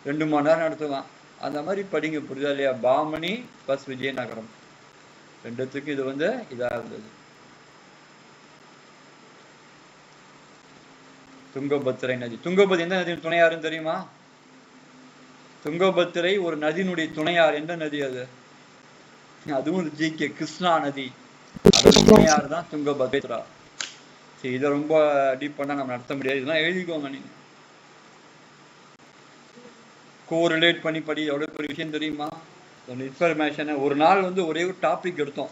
2 மணி நேரம் நடத்துவேன். அந்த மாதிரி படிங்க. புரியுதா இல்லையா? பாமணி பிளஸ் விஜயநகரம் ரெண்டுத்துக்கும் இது வந்து இதா இருந்தது. துங்கபத்திரை நதி. துங்கபத்திரை எந்த நதியின் துணையாருன்னு தெரியுமா? துங்கபத்திரை ஒரு நதியினுடைய துணையார். எந்த நதி அது? அதுவும் ஜிகே. கிருஷ்ணா நதி. அது துணையார் தான் துங்கபத்ரா. சரி, இதை ரொம்ப டீப் பண்ணா நம்ம நடத்த முடியாது. இதெல்லாம் எழுதிக்கோங்க. நீங்க கோரிலேட் பண்ணி படி. எவ்வளவு பெரிய விஷயம் தெரியுமா? இன்ஃபர்மேஷனை ஒரு நாள் வந்து ஒரே ஒரு டாபிக் எடுத்தோம்.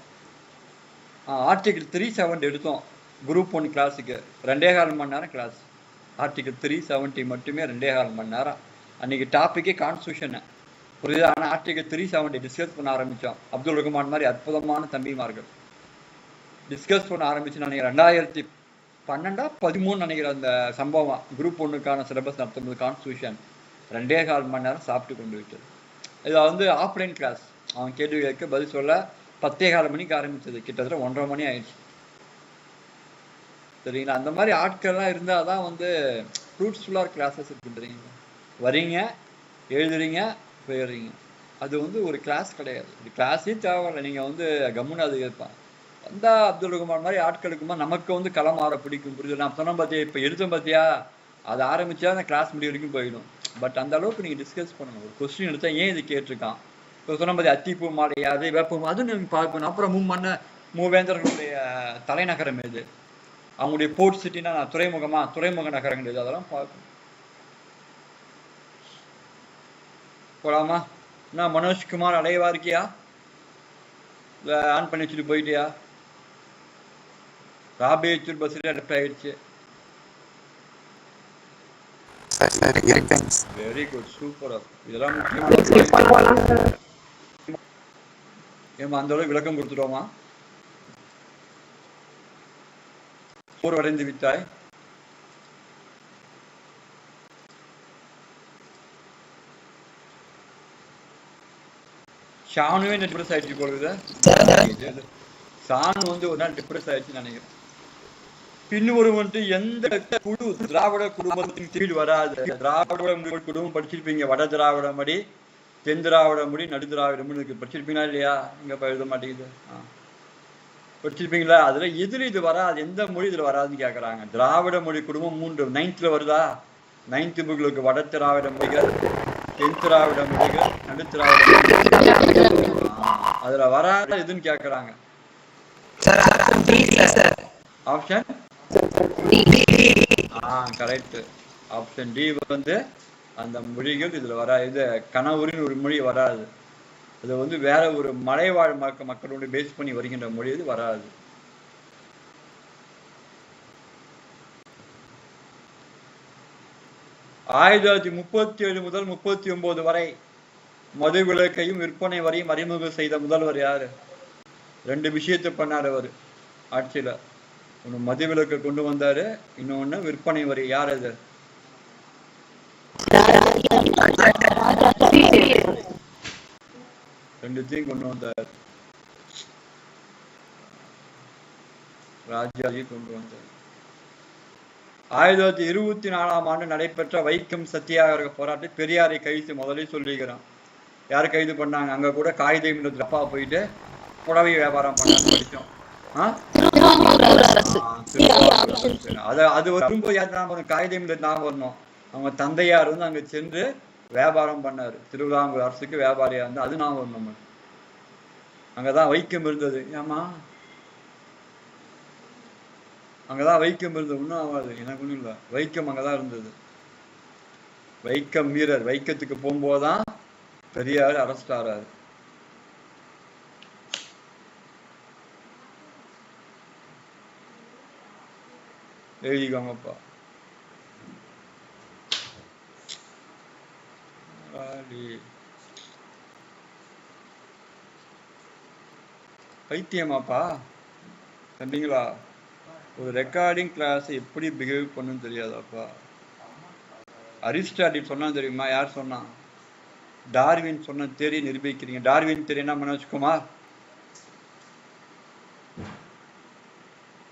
ஆர்டிகிள் 370 எடுத்தோம். குரூப் 1 கிளாஸுக்கு 2.25 மணி நேரம் கிளாஸ். ஆர்டிகிள் 370 மட்டுமே 2.25 மணி நேரம். அன்னைக்கு டாபிக்கே கான்ஸ்டியூஷன். புரியுதா? ஆனால் ஆர்டிகல் 370 டிஸ்கஸ் பண்ண ஆரம்பித்தோம். அப்துல் ரஹ்மான் மாதிரி அற்புதமான தம்பிமார்கள் டிஸ்கஸ் பண்ண ஆரம்பிச்சு நினைக்கிறேன் 2012-13 நினைக்கிறேன். அந்த சம்பவம் குரூப் 1க்கான சிலபஸ் நடத்தும்போது கான்ஸ்டியூஷன் 2.25 மணி நேரம் சாப்பிட்டு கொண்டு விட்டது. இதில் வந்து ஆஃப்லைன் கிளாஸ், அவன் கேள்வி கேட்க பதில் சொல்ல 10:15 மணிக்கு ஆரம்பிச்சது, கிட்டத்தட்ட 1:30 மணி ஆயிடுச்சு. சரிங்களா? அந்த மாதிரி ஆட்கள்லாம் இருந்தால் தான் வந்து ஃப்ரூட்ஸ்ஃபுல்லாக கிளாஸஸ் இருக்குன்றீங்க. வரீங்க, எழுதுறீங்க, போயிடுறீங்க. அது வந்து ஒரு கிளாஸ் கிடையாது. இது கிளாஸே தேவையில்லை. நீங்கள் வந்து கம்முன்னு அது இருப்பான் வந்தா அப்துல் ரஹ்மான் மாதிரி ஆட்களுக்குமா நமக்கு வந்து களம் ஆற பிடிக்கும். புரியுது? நான் சொன்ன பார்த்தியா, இப்போ எடுத்தோம் பார்த்தியா, அது ஆரம்பிச்சா அந்த கிளாஸ் முடிய வரைக்கும் போயிடும். பட் அந்த அளவுக்கு நீங்கள் டிஸ்கஸ் பண்ணணும். ஒரு கொஸ்டின் எடுத்தா ஏன் இது கேட்டிருக்கான், இப்போ சொன்ன பார்த்தியா, அத்திப்பூ மாலை அது வேப்பம், அதுவும் நீங்கள் பார்க்கணும். அப்புறம் மூவேந்தர்களுடைய தலைநகரம் எது, அவங்களுடைய போர்ட் சிட்டினா துறைமுக நகரங்கள் எது, அதெல்லாம் பார்க்கணும். போலாமா? என்ன மனோஜ்குமார் அலைவா இருக்கியா? ஆன் பண்ணி வச்சுட்டு போயிட்டியா? ராபேச்சூர் பஸ்ல அடப்ட் ஆயிடுச்சு. Very good, super. இதெல்லாம் முக்கியமான. ஏமா அந்த அளவுக்கு விளக்கம் கொடுத்துட்டோமா? போர் அடைந்து விட்டாய். ஷானுவே டிப்ரெஸ் ஆயிடுச்சு போகுது. ஷானு வந்து ஒரு நாள் டிப்ரெஸ் ஆயிடுச்சுன்னு நினைக்கிறேன். பின்னொரு வந்து எந்த குழு திராவிட குடும்பத்தின் கீழ் வராது. திராவிட குடும்பம் படிச்சிருப்பீங்க. வட திராவிட மொழி, தென் திராவிட மொழி, நடு திராவிட மொழி படிச்சிருப்பீங்களா இல்லையா? இங்க எழுத மாட்டேங்குது. படிச்சிருப்பீங்களா? அதுல எதுல இது வராது, எந்த மொழி இதுல வராதுன்னு கேக்குறாங்க. திராவிட மொழி குடும்பம் 3 9th வருதா? 9th புக்களுக்கு வட திராவிட மொழிகள், தென் திராவிட மொழிகள், நடு திராவிட மொழிகள். அதுல வராத எதுன்னு கேக்குறாங்க. Option correct. ஆப்ஷன் டி வந்து அந்த மொழிகள் இதுல வராது. இது கனவுரின் ஒரு மொழி வராது. அது வந்து வேற ஒரு மலைவாழ் மக்களோட பேஸ் பண்ணி வருகின்ற மொழி இது வராது. ஆயிரத்தி 1937 முதல் 1939 வரை மது விலக்கையும் விற்பனை வரையும் அறிமுகம் செய்த முதல்வர் யாரு? 2 விஷயத்தை பண்ணாரு அவர் ஆட்சியில. ஒண்ணு மது விலக்கை கொண்டு வந்தாரு, இன்னொன்னு விற்பனை வரி. யார் அது? ரெண்டுத்தையும் கொண்டு வந்தார். ராஜாஜி கொண்டு வந்தார். 1924ஆம் ஆண்டு நடைபெற்ற வைக்கம் சத்தியாகிரக போராட்டத்தில் பெரியாரை கைது முதலில் சொல்லிக்கிறான். யார் கைது பண்ணாங்க? அங்க கூட காகிதம் அப்பா போயிட்டு புடவை வியாபாரம் பண்ண படிச்சோம். அது வரும்போது காகிதம் ஞாபகம் வரணும். அவங்க தந்தையார் வந்து அங்க சென்று வியாபாரம் பண்ணாரு. திருவிதாங்கூர் அரசுக்கு வியாபாரியா இருந்தா அது ஞாபகம் வரணும் நம்ம. அங்கதான் வைக்கம் இருந்தது. ஏமா அங்கதான் வைக்கம் இருந்தது. ஒன்றும் ஆகாது, எனக்கு ஒன்றும் இல்லை. வைக்கம் அங்கதான் இருந்தது. வைக்கம் வீரர் வைக்கத்துக்கு போகும்போதுதான் பெரியார் அரெஸ்ட் ஆறாரு. எழுதிக்கோங்கப்பா. பைத்தியமாப்பா தம்பிங்களா? ஒரு ரெக்கார்டிங் கிளாஸ் எப்படி பிஹேவ் பண்ணுன்னு தெரியாதாப்பா? அரிஸ்டாட்டில் சொன்னா தெரியுமா? யார் சொன்னா? டார்வின் சொன்ன தேரி நிரூபிக்கிறீங்க. டார்வின் தேரி என்ன மனோஜ்குமார்?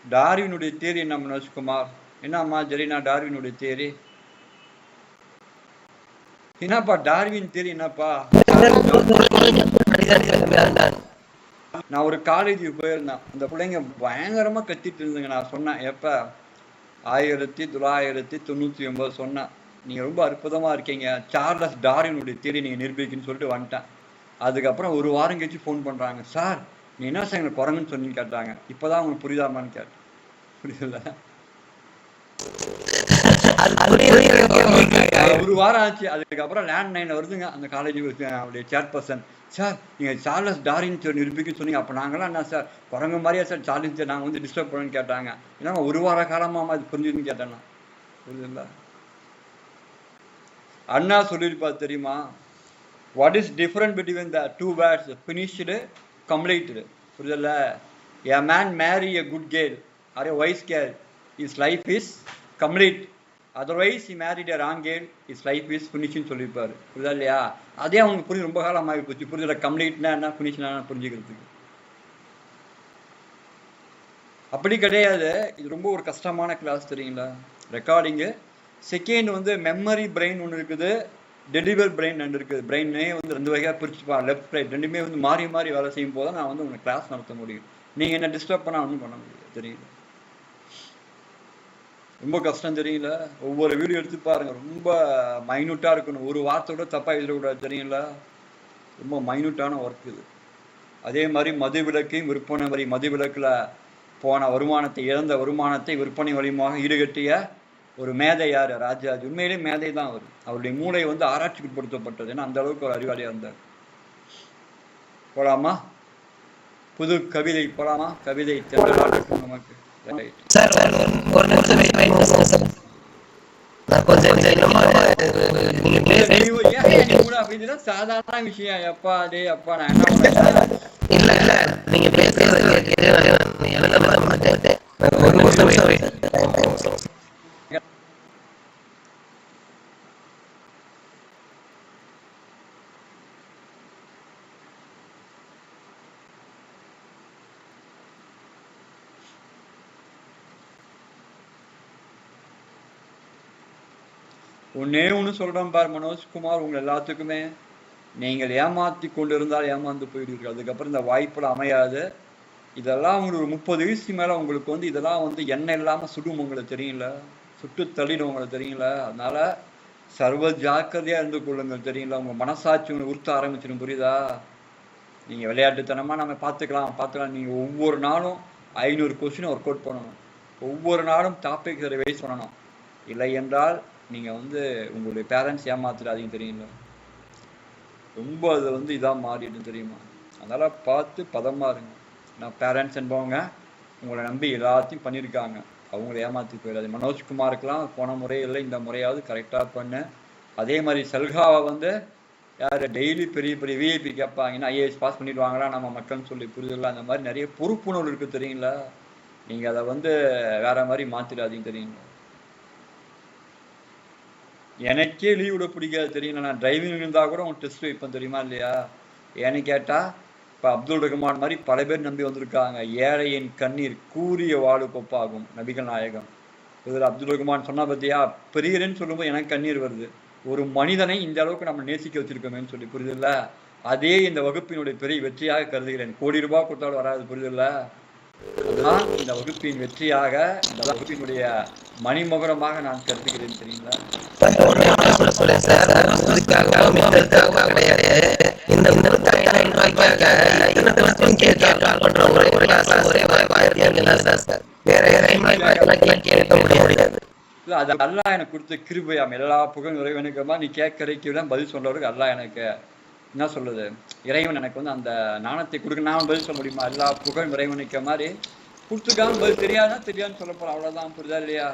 டார்வினுடைய தேரி என்ன மனோஜ்குமார்? என்னம்மா ஜெரினா டார்வினுடைய தேரி என்னப்பா? டார்வின் தேரி என்னப்பா? நான் ஒரு காலேஜுக்கு போயிருந்தேன். அந்த பிள்ளைங்க பயங்கரமா கத்திட்டு இருந்துங்க. நான் சொன்னேன், எப்ப 1999 சொன்னேன், நீங்க ரொம்ப அற்புதமா இருக்கீங்க, சார்லஸ் டார்வினுடைய தேரி நீங்க நிரூபிக்குன்னு சொல்லிட்டு வந்துட்டேன். அதுக்கப்புறம் ஒரு வாரம் கழிச்சு ஃபோன் பண்றாங்க, சார் நீ என்ன சார் எங்களுக்கு குரங்குன்னு சொன்னீங்கன்னு கேட்டாங்க. இப்பதான் உங்களுக்கு புரியுதாமான்னு கேட்டேன். புரியுதுல்ல? ஒரு வாரம் ஆச்சு. அதுக்கப்புறம் லேண்ட்லைன்ல வருதுங்க அந்த காலேஜுக்கு அவருடைய சேர்பர்சன், சார் நீங்க சார்லஸ் டார்வின் நிரூபிக்குன்னு சொன்னீங்க, அப்ப நாங்களாம் என்ன சார் குரங்கு மாதிரியா சார் சார்லஸ் நாங்க வந்து டிஸ்டர்ப் பண்ணணும்னு கேட்டாங்க. ஏன்னா ஒரு வார காலமா அது புரிஞ்சுதுன்னு கேட்டேன்னா. புரியுதுங்களா? அண்ணா சொல்லியிருப்பா தெரியுமா? What is different between the two words finished, completed? புரியுதுல்ல? A man marry a good girl or a wise girl, his life is complete. Otherwise he married a wrong girl, his life is finished சொல்லிருப்பாரு. புரியுதா இல்லையா? அதே அவங்களுக்கு புரிஞ்சு ரொம்ப காலம் ஆகி போச்சு. புரியுதுல? கம்ப்ளீட்னா என்ன, ஃபினிஷ்னா என்ன புரிஞ்சுக்கிறதுக்கு. அப்படி கிடையாது. இது ரொம்ப ஒரு கஷ்டமான கிளாஸ் தெரியுங்களா? ரெக்கார்டிங்கு. செகண்ட் வந்து மெமரி பிரெயின் ஒன்று இருக்குது, டெலிவர் பிரெயின் ரெண்டு இருக்குது. பிரெயினே வந்து ரெண்டு வகையாக பிரிச்சுப்பா, லெஃப்ட் ரைட் ரெண்டுமே வந்து மாறி மாறி வேலை செய்யும் போது நான் வந்து உங்களை கிளாஸ் நடத்த முடியும். நீங்கள் என்ன டிஸ்டர்ப் பண்ணால் ஒன்றும் பண்ண முடியாது. தெரியல, ரொம்ப கஷ்டம் தெரியல. ஒவ்வொரு வீடியோ எடுத்து பாருங்க, ரொம்ப மைனூட்டாக இருக்கணும். ஒரு வார்த்தையோட தப்பாக எழுதக்கூடாது. தெரியுங்களா? ரொம்ப மைனூட்டான ஒர்க் இது. அதே மாதிரி மது விலக்கையும் விற்பனை வரி, மது விலக்கில் போன வருமானத்தை, இழந்த வருமானத்தை விற்பனை வழியாக ஈடுகட்டிய ஒரு மேதை யார்? ராஜாஜி. உண்மையிலே மேதை தான் அவர். அவருடைய மூளை வந்து ஆராய்ச்சிக்கு உட்படுத்தப்பட்டது. ஏன்னா அந்த அளவுக்கு ஒரு அறிவாளியா இருந்தார். போலாமா? புது கவிதை போலாமா? கவிதை தென்றலாக நமக்கு. சாதாரண விஷயம். எப்பா அதே அப்பா நான் என்ன பண்ணேன்? இல்ல இல்ல நீங்க ஒன்னே ஒன்று சொல்றேன் பார் மனோஜ்குமார், உங்க எல்லாத்துக்குமே, நீங்கள் ஏமாத்தி கொண்டு இருந்தால் ஏமாந்து போயிடுவீர்கள். அதுக்கப்புறம் இந்த வாய்ப்புல அமையாது. இதெல்லாம் உங்களுக்கு ஒரு 30 வயசுக்கு மேல உங்களுக்கு வந்து இதெல்லாம் வந்து எண்ணெய் இல்லாம சுடும், உங்களுக்கு தெரியல, சுட்டு தள்ளிடும், உங்களுக்கு தெரியல. அதனால சர்வ ஜாக்கிரதையா இருந்து கொள்ளுங்கள். தெரியல, உங்க மனசாட்சி உங்களை உறுத்த ஆரம்பிச்சிடும். புரியுதா? நீங்க விளையாட்டுத்தனமா நம்ம பார்த்துக்கலாம். நீங்க ஒவ்வொரு நாளும் 500 கொஸ்டின் ஒர்க் அவுட் பண்ணணும். ஒவ்வொரு நாளும் டாபிக் ரிவைஸ் பண்ணணும். இல்லை என்றால் நீங்க வந்து உங்களுடைய பேரண்ட்ஸ் ஏமாத்துறாதீங்க. தெரியுங்களா? ரொம்ப அது வந்து இதாக மாறிடும். தெரியுமா? அதனால பார்த்து பதமா இருங்க. நான் பேரண்ட்ஸ் என்பவங்க உங்களை நம்பி எல்லாத்தையும் பண்ணியிருக்காங்க, அவங்கள ஏமாற்றி போயிடாது. மனோஜ்குமாருக்கெல்லாம் போன முறையில் இந்த முறையாவது கரெக்டாக பண்ணு. அதே மாதிரி சல்காவை வந்து யார் டெய்லி பெரிய பெரிய விஐபி கேட்பாங்கன்னா ஐஏஎஸ் பாஸ் பண்ணிடுவாங்களா நம்ம மக்கள்னு சொல்லி. புரிதல? அந்த மாதிரி நிறைய பொறுப்புணர்வு இருக்குது. தெரியுங்களா? நீங்கள் அதை வந்து வேற மாதிரி மாற்றிடாதீங்க. தெரியுங்களா? எனக்கே லீவ் விட பிடிக்காது. தெரியுங்களா? நான் டிரைவிங் இருந்தால் கூட உங்க டெஸ்ட் வைப்பேன். தெரியுமா இல்லையா? ஏன்னு கேட்டால் இப்போ அப்துல் ரஹ்மான் மாதிரி பல பேர் நம்பி வந்திருக்காங்க. ஏழையின் கண்ணீர் கூறிய வாழு கொப்பாகும், நபிகள் நாயகம். இதில் அப்துல் ரஹ்மான் சொன்னா பார்த்தியா, பெரியன்னு சொல்லும்போது எனக்கு கண்ணீர் வருது. ஒரு மனிதனை இந்த அளவுக்கு நம்ம நேசிக்க வச்சிருக்கோமேன்னு சொல்லி. புரியுதில்ல? அதே இந்த வகுப்பினுடைய பெரிய வெற்றியாக கருதுகிறேன். கோடி ரூபாய் கொடுத்தாலும் வராது. புரியுதில்ல? அதுதான் இந்த வகுப்பின் வெற்றியாக, இந்த வகுப்பினுடைய மணிமகுடமாக நான் கருதுகிறேன். தெரியுங்களா? அது அல்லாஹ் எனக்கு கொடுத்த கிருபையாம். எல்லா புகழும் இறைவனுக்குமா. நீ கேட்கறதுக்கு பதில் சொல்றவருக்கு அல்லாஹ் எனக்கு என்ன சொல்லுது, இறைவன் எனக்கு வந்து அந்த நாணத்தை கொடுக்க. நான் பதில் சொல்ல முடியுமா? எல்லா புகழும் இறைவனுக்கு மாதிரி கொடுத்துக்காம பதில் தெரியாதுன்னா தெரியாதுன்னு சொல்ல போறோம். அவ்வளவுதான். புரியுதா இல்லையா?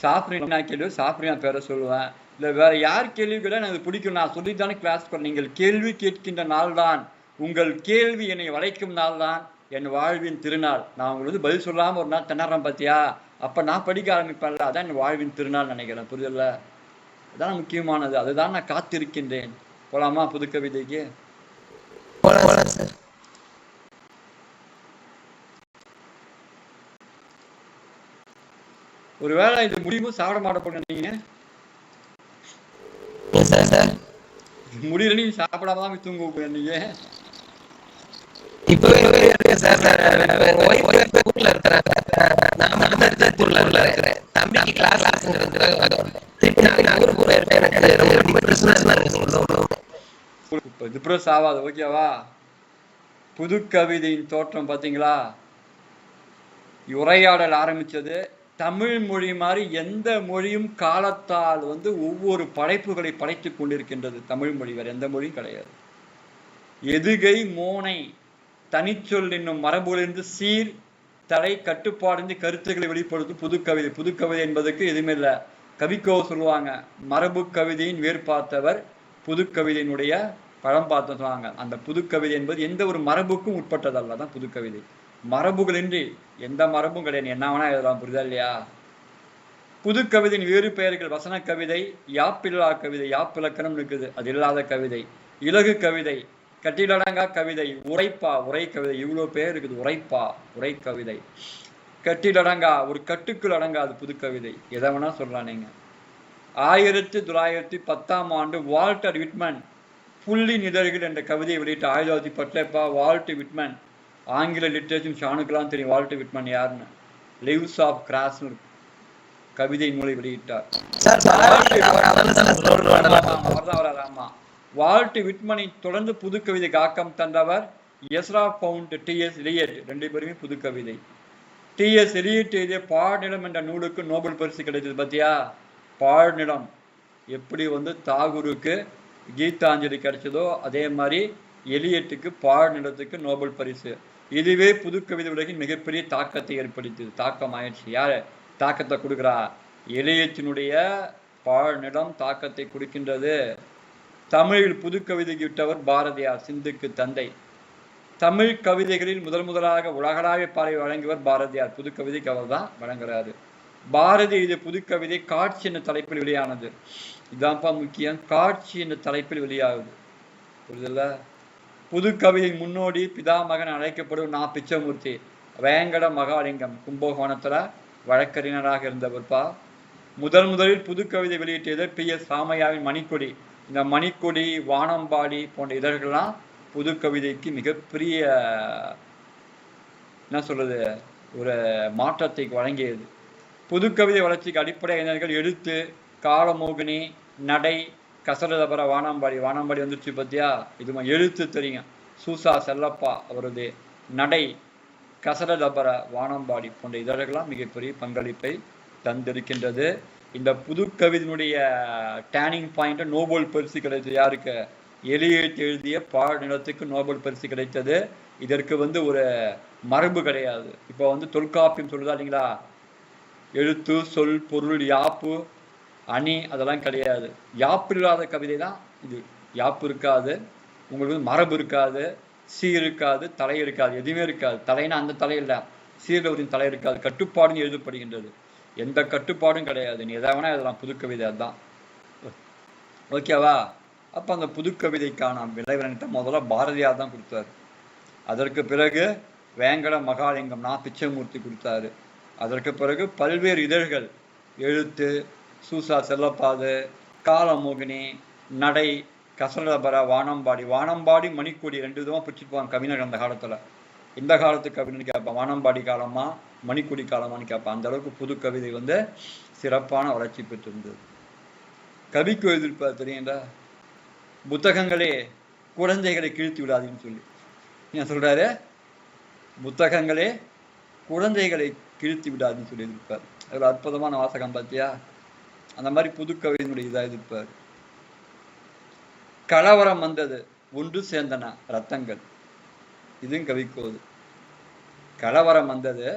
சாப்பிட்றீங்கன்னா கேள்வி சாப்பிட்றீங்க பேர சொல்லுவேன். இல்லை வேற யார் கேள்வி கேட்டா எனக்கு பிடிக்கும். நான் சொல்லித்தானே கிளாஸ் பண்ண. நீங்கள் கேள்வி கேட்கின்ற நாள் தான், உங்கள் கேள்வி என்னை வளைக்கும் நாள் தான் என் வாழ்வின் திருநாள். நான் உங்களுக்கு பதில் சொல்லாம ஒரு நாள் திணறேன் பார்த்தியா, அப்ப நான் படிக்க ஆரம்பிப்பேன்ல, அதான் என் வாழ்வின் திருநாள் நினைக்கிறேன். புரியுதுல்ல? அதான் முக்கியமானது. அதுதான் நான் காத்திருக்கின்றேன். போலாமா புது கவிதைக்கு? ஒருவேளை இது முடிவும் சாப்பிட மாட்ட போன நீங்க முடியல, நீங்க சாப்பிடாம தான் தூங்க நீங்க. ஓகேவா? புது கவிதையின் தோற்றம் பாத்தீங்களா? உரையாடல் ஆரம்பிச்சது தமிழ் மொழி மாதிரி எந்த மொழியும் காலத்தால் வந்து ஒவ்வொரு படைப்புகளை படைத்துக் கொண்டிருக்கின்றது. தமிழ் மொழி வேற எந்த மொழியும் கிடையாது. எதுகை மோனை தனிச்சொல் என்னும் மரபுகளிலிருந்து சீர் தடை கட்டுப்பாடு கருத்துக்களை வெளிப்படுத்தும் புதுக்கவிதை. புதுக்கவிதை என்பதற்கு எதுவுமே இல்லை. கவிக்கோ சொல்லுவாங்க, மரபு கவிதையின் வேர் பார்த்தவர் புதுக்கவிதையினுடைய பழம் பார்த்து சொல்லுவாங்க. அந்த புதுக்கவிதை என்பது எந்த ஒரு மரபுக்கும் உட்பட்டதல்ல தான் புதுக்கவிதை. மரபுகளின்றி எந்த மரபும் கிடையாது, என்ன வேணா எழுதலாம். புரியுதா இல்லையா? புதுக்கவிதையின் வேறு பெயர்கள் வசன கவிதை, யாப்பில்லா கவிதை, யாப்பிலக்கணம் இருக்குது, அது இல்லாத கவிதை, இலகு கவிதை, கட்டிலடங்கா கவிதை, உரைப்பா உரை கவிதை, இவ்வளோ பேர் இருக்குது. உரைப்பா உரை கவிதை, கட்டிலடங்கா ஒரு கட்டுக்குள் அடங்காது புதுக்கவிதை. எதை வேணா சொல்லலாம் நீங்க. 1910 வால்டர் விட்மன் புள்ளி நிதழ்கள் என்ற கவிதையை வெளியிட்ட 1910 வால்டர் விட்மன். ஆங்கில லிட்ரேச்சர் ஷானுக்கெல்லாம் தெரியும் வால்டர் விட்மன் யாருன்னு. லிவ்ஸ் ஆஃப் கிராஸ் கவிதை நூலை வெளியிட்டார். ஆமா, வால்டர் விட்மனை தொடர்ந்து புதுக்கவிதைக்கு ஆக்கம் தந்தவர் எஸ்ரா பவுண்ட், T.S. எலியட். 2 பேருமே புதுக்கவிதை. T.S. எலியட் எழுதிய பாழ்நிலம் என்ற நூலுக்கு நோபல் பரிசு கிடைத்தது. பார்த்தியா? பாழ்நிலம் எப்படி வந்து தாகூருக்கு கீதாஞ்சலி கிடைச்சதோ அதே மாதிரி எலியட்டுக்கு பாழ்நிலத்துக்கு நோபல் பரிசு. இதுவே புதுக்கவிதை உலகின் மிகப்பெரிய தாக்கத்தை ஏற்படுத்தியது. தாக்கம் ஆயிடுச்சு. யாரு தாக்கத்தை கொடுக்குறா? எலியத்தினுடைய பாழ்நிலம் தாக்கத்தை கொடுக்கின்றது. தமிழில் புதுக்கவிதைக்கு விட்டவர் பாரதியார், சிந்துக்கு தந்தை. தமிழ் கவிதைகளில் முதலாக உலகளாவிய பார்வை வழங்கியவர் பாரதியார். புதுக்கவிதைக்கு அவர் தான் வழங்குறாரு. பாரதி எழுதிய புதுக்கவிதை காட்சி என்ற தலைப்பில் வெளியானது. இதான்ப்பா முக்கியம். காட்சி என்ற தலைப்பில் வெளியாகுது. புரியுதுல்ல? புதுக்கவிதை முன்னோடி பிதாமகன் அழைக்கப்படும் நா. பிச்சமூர்த்தி. வேங்கட மகாலிங்கம் கும்பகோணத்துல வழக்கறிஞராக இருந்தவர்ப்பா. முதலில் புதுக்கவிதை வெளியிட்டது P.S. ராமையாவின் மணிக்கொடி. இந்த மணிக்கொடி, வானம்பாடி போன்ற இதழ்கள்லாம் புதுக்கவிதைக்கு மிகப்பெரிய என்ன சொல்றது ஒரு மாற்றத்தை வழங்கியது. புதுக்கவிதை வளர்ச்சிக்கு அடிப்படை இளைஞர்கள் எழுத்து, காலமோகினி, நடை, கசரதபர, வானம்பாடி. வானம்பாடி வந்துருச்சு பத்தியா? இது எழுத்து தெரியும். சூசா செல்லப்பா அவரது நடை, கசரதபர, வானம்பாடி போன்ற இதழ்கள்லாம் மிகப்பெரிய பங்களிப்பை தந்திருக்கின்றது. இந்த புதுக்கவிதையினுடைய டேர்னிங் பாயிண்ட் நோபல் பரிசு கிடைத்தது. யாருக்கு? எலியட் எழுதிய பாழ்நிலத்துக்கு நோபல் பரிசு கிடைத்தது. இதற்கு வந்து ஒரு மரபு கிடையாது. இப்போ வந்து தொல்காப்பியம் சொல்லுதா இல்லைங்களா? எழுத்து, சொல், பொருள், யாப்பு, அணி அதெல்லாம் கிடையாது. யாப்பு இல்லாத கவிதை தான் இது. யாப்பு இருக்காது, உங்களுக்கு வந்து மரபு இருக்காது, சீர் இருக்காது, தலை இருக்காது, எதுவுமே இருக்காது. தலைனா அந்த தலை இல்லை, சீர்கவரின் தலை இருக்காது. கட்டுப்பாடுன்னு எழுதப்படுகின்றது. எந்த கட்டுப்பாடும் கிடையாது. நீ எதை வேணா எழுதலாம். புதுக்கவிதை அதுதான். ஓகேவா? அப்போ அந்த புதுக்கவிதைக்கான விளைவரத்தை முதல்ல பாரதியார் தான் கொடுத்தாரு. அதற்கு பிறகு வேங்கட மகாலிங்கம் நா. பிச்சமூர்த்தி கொடுத்தாரு. அதற்கு பிறகு பல்வேறு இதழ்கள் எழுத்து, சூசா செல்லப்பாது, காலமோகினி, நடை, கசலபர, வானம்பாடி. வானம்பாடி, மணிக்கொடி 2 விதமாக பிடிச்சிருப்பாங்க கவிஞர் அந்த காலத்தில். இந்த காலத்து கவிஞன்னு கேட்பான், வானம்பாடி காலமா மணிக்கொடி காலமான்னு கேட்பான். அந்த அளவுக்கு புதுக்கவிதை வந்து சிறப்பான வளர்ச்சி பெற்றிருந்தது. கவிக்கு எழுதியிருப்பார் தெரியுங்களா? புத்தகங்களே குழந்தைகளை கிழித்து விடாதுன்னு சொல்லி என்ன சொல்றாரு? புத்தகங்களே குழந்தைகளை கிழித்து விடாதுன்னு சொல்லி இருப்பார். ஒரு அற்புதமான வாசகம் பார்த்தியா? அந்த மாதிரி புதுக்கவிதையினுடைய இதாக இருப்பார். கலவரம் வந்தது, ஒன்று சேர்ந்தன ரத்தங்கள். இதுவும் கவிக்கோது. கலவரம் வந்தது,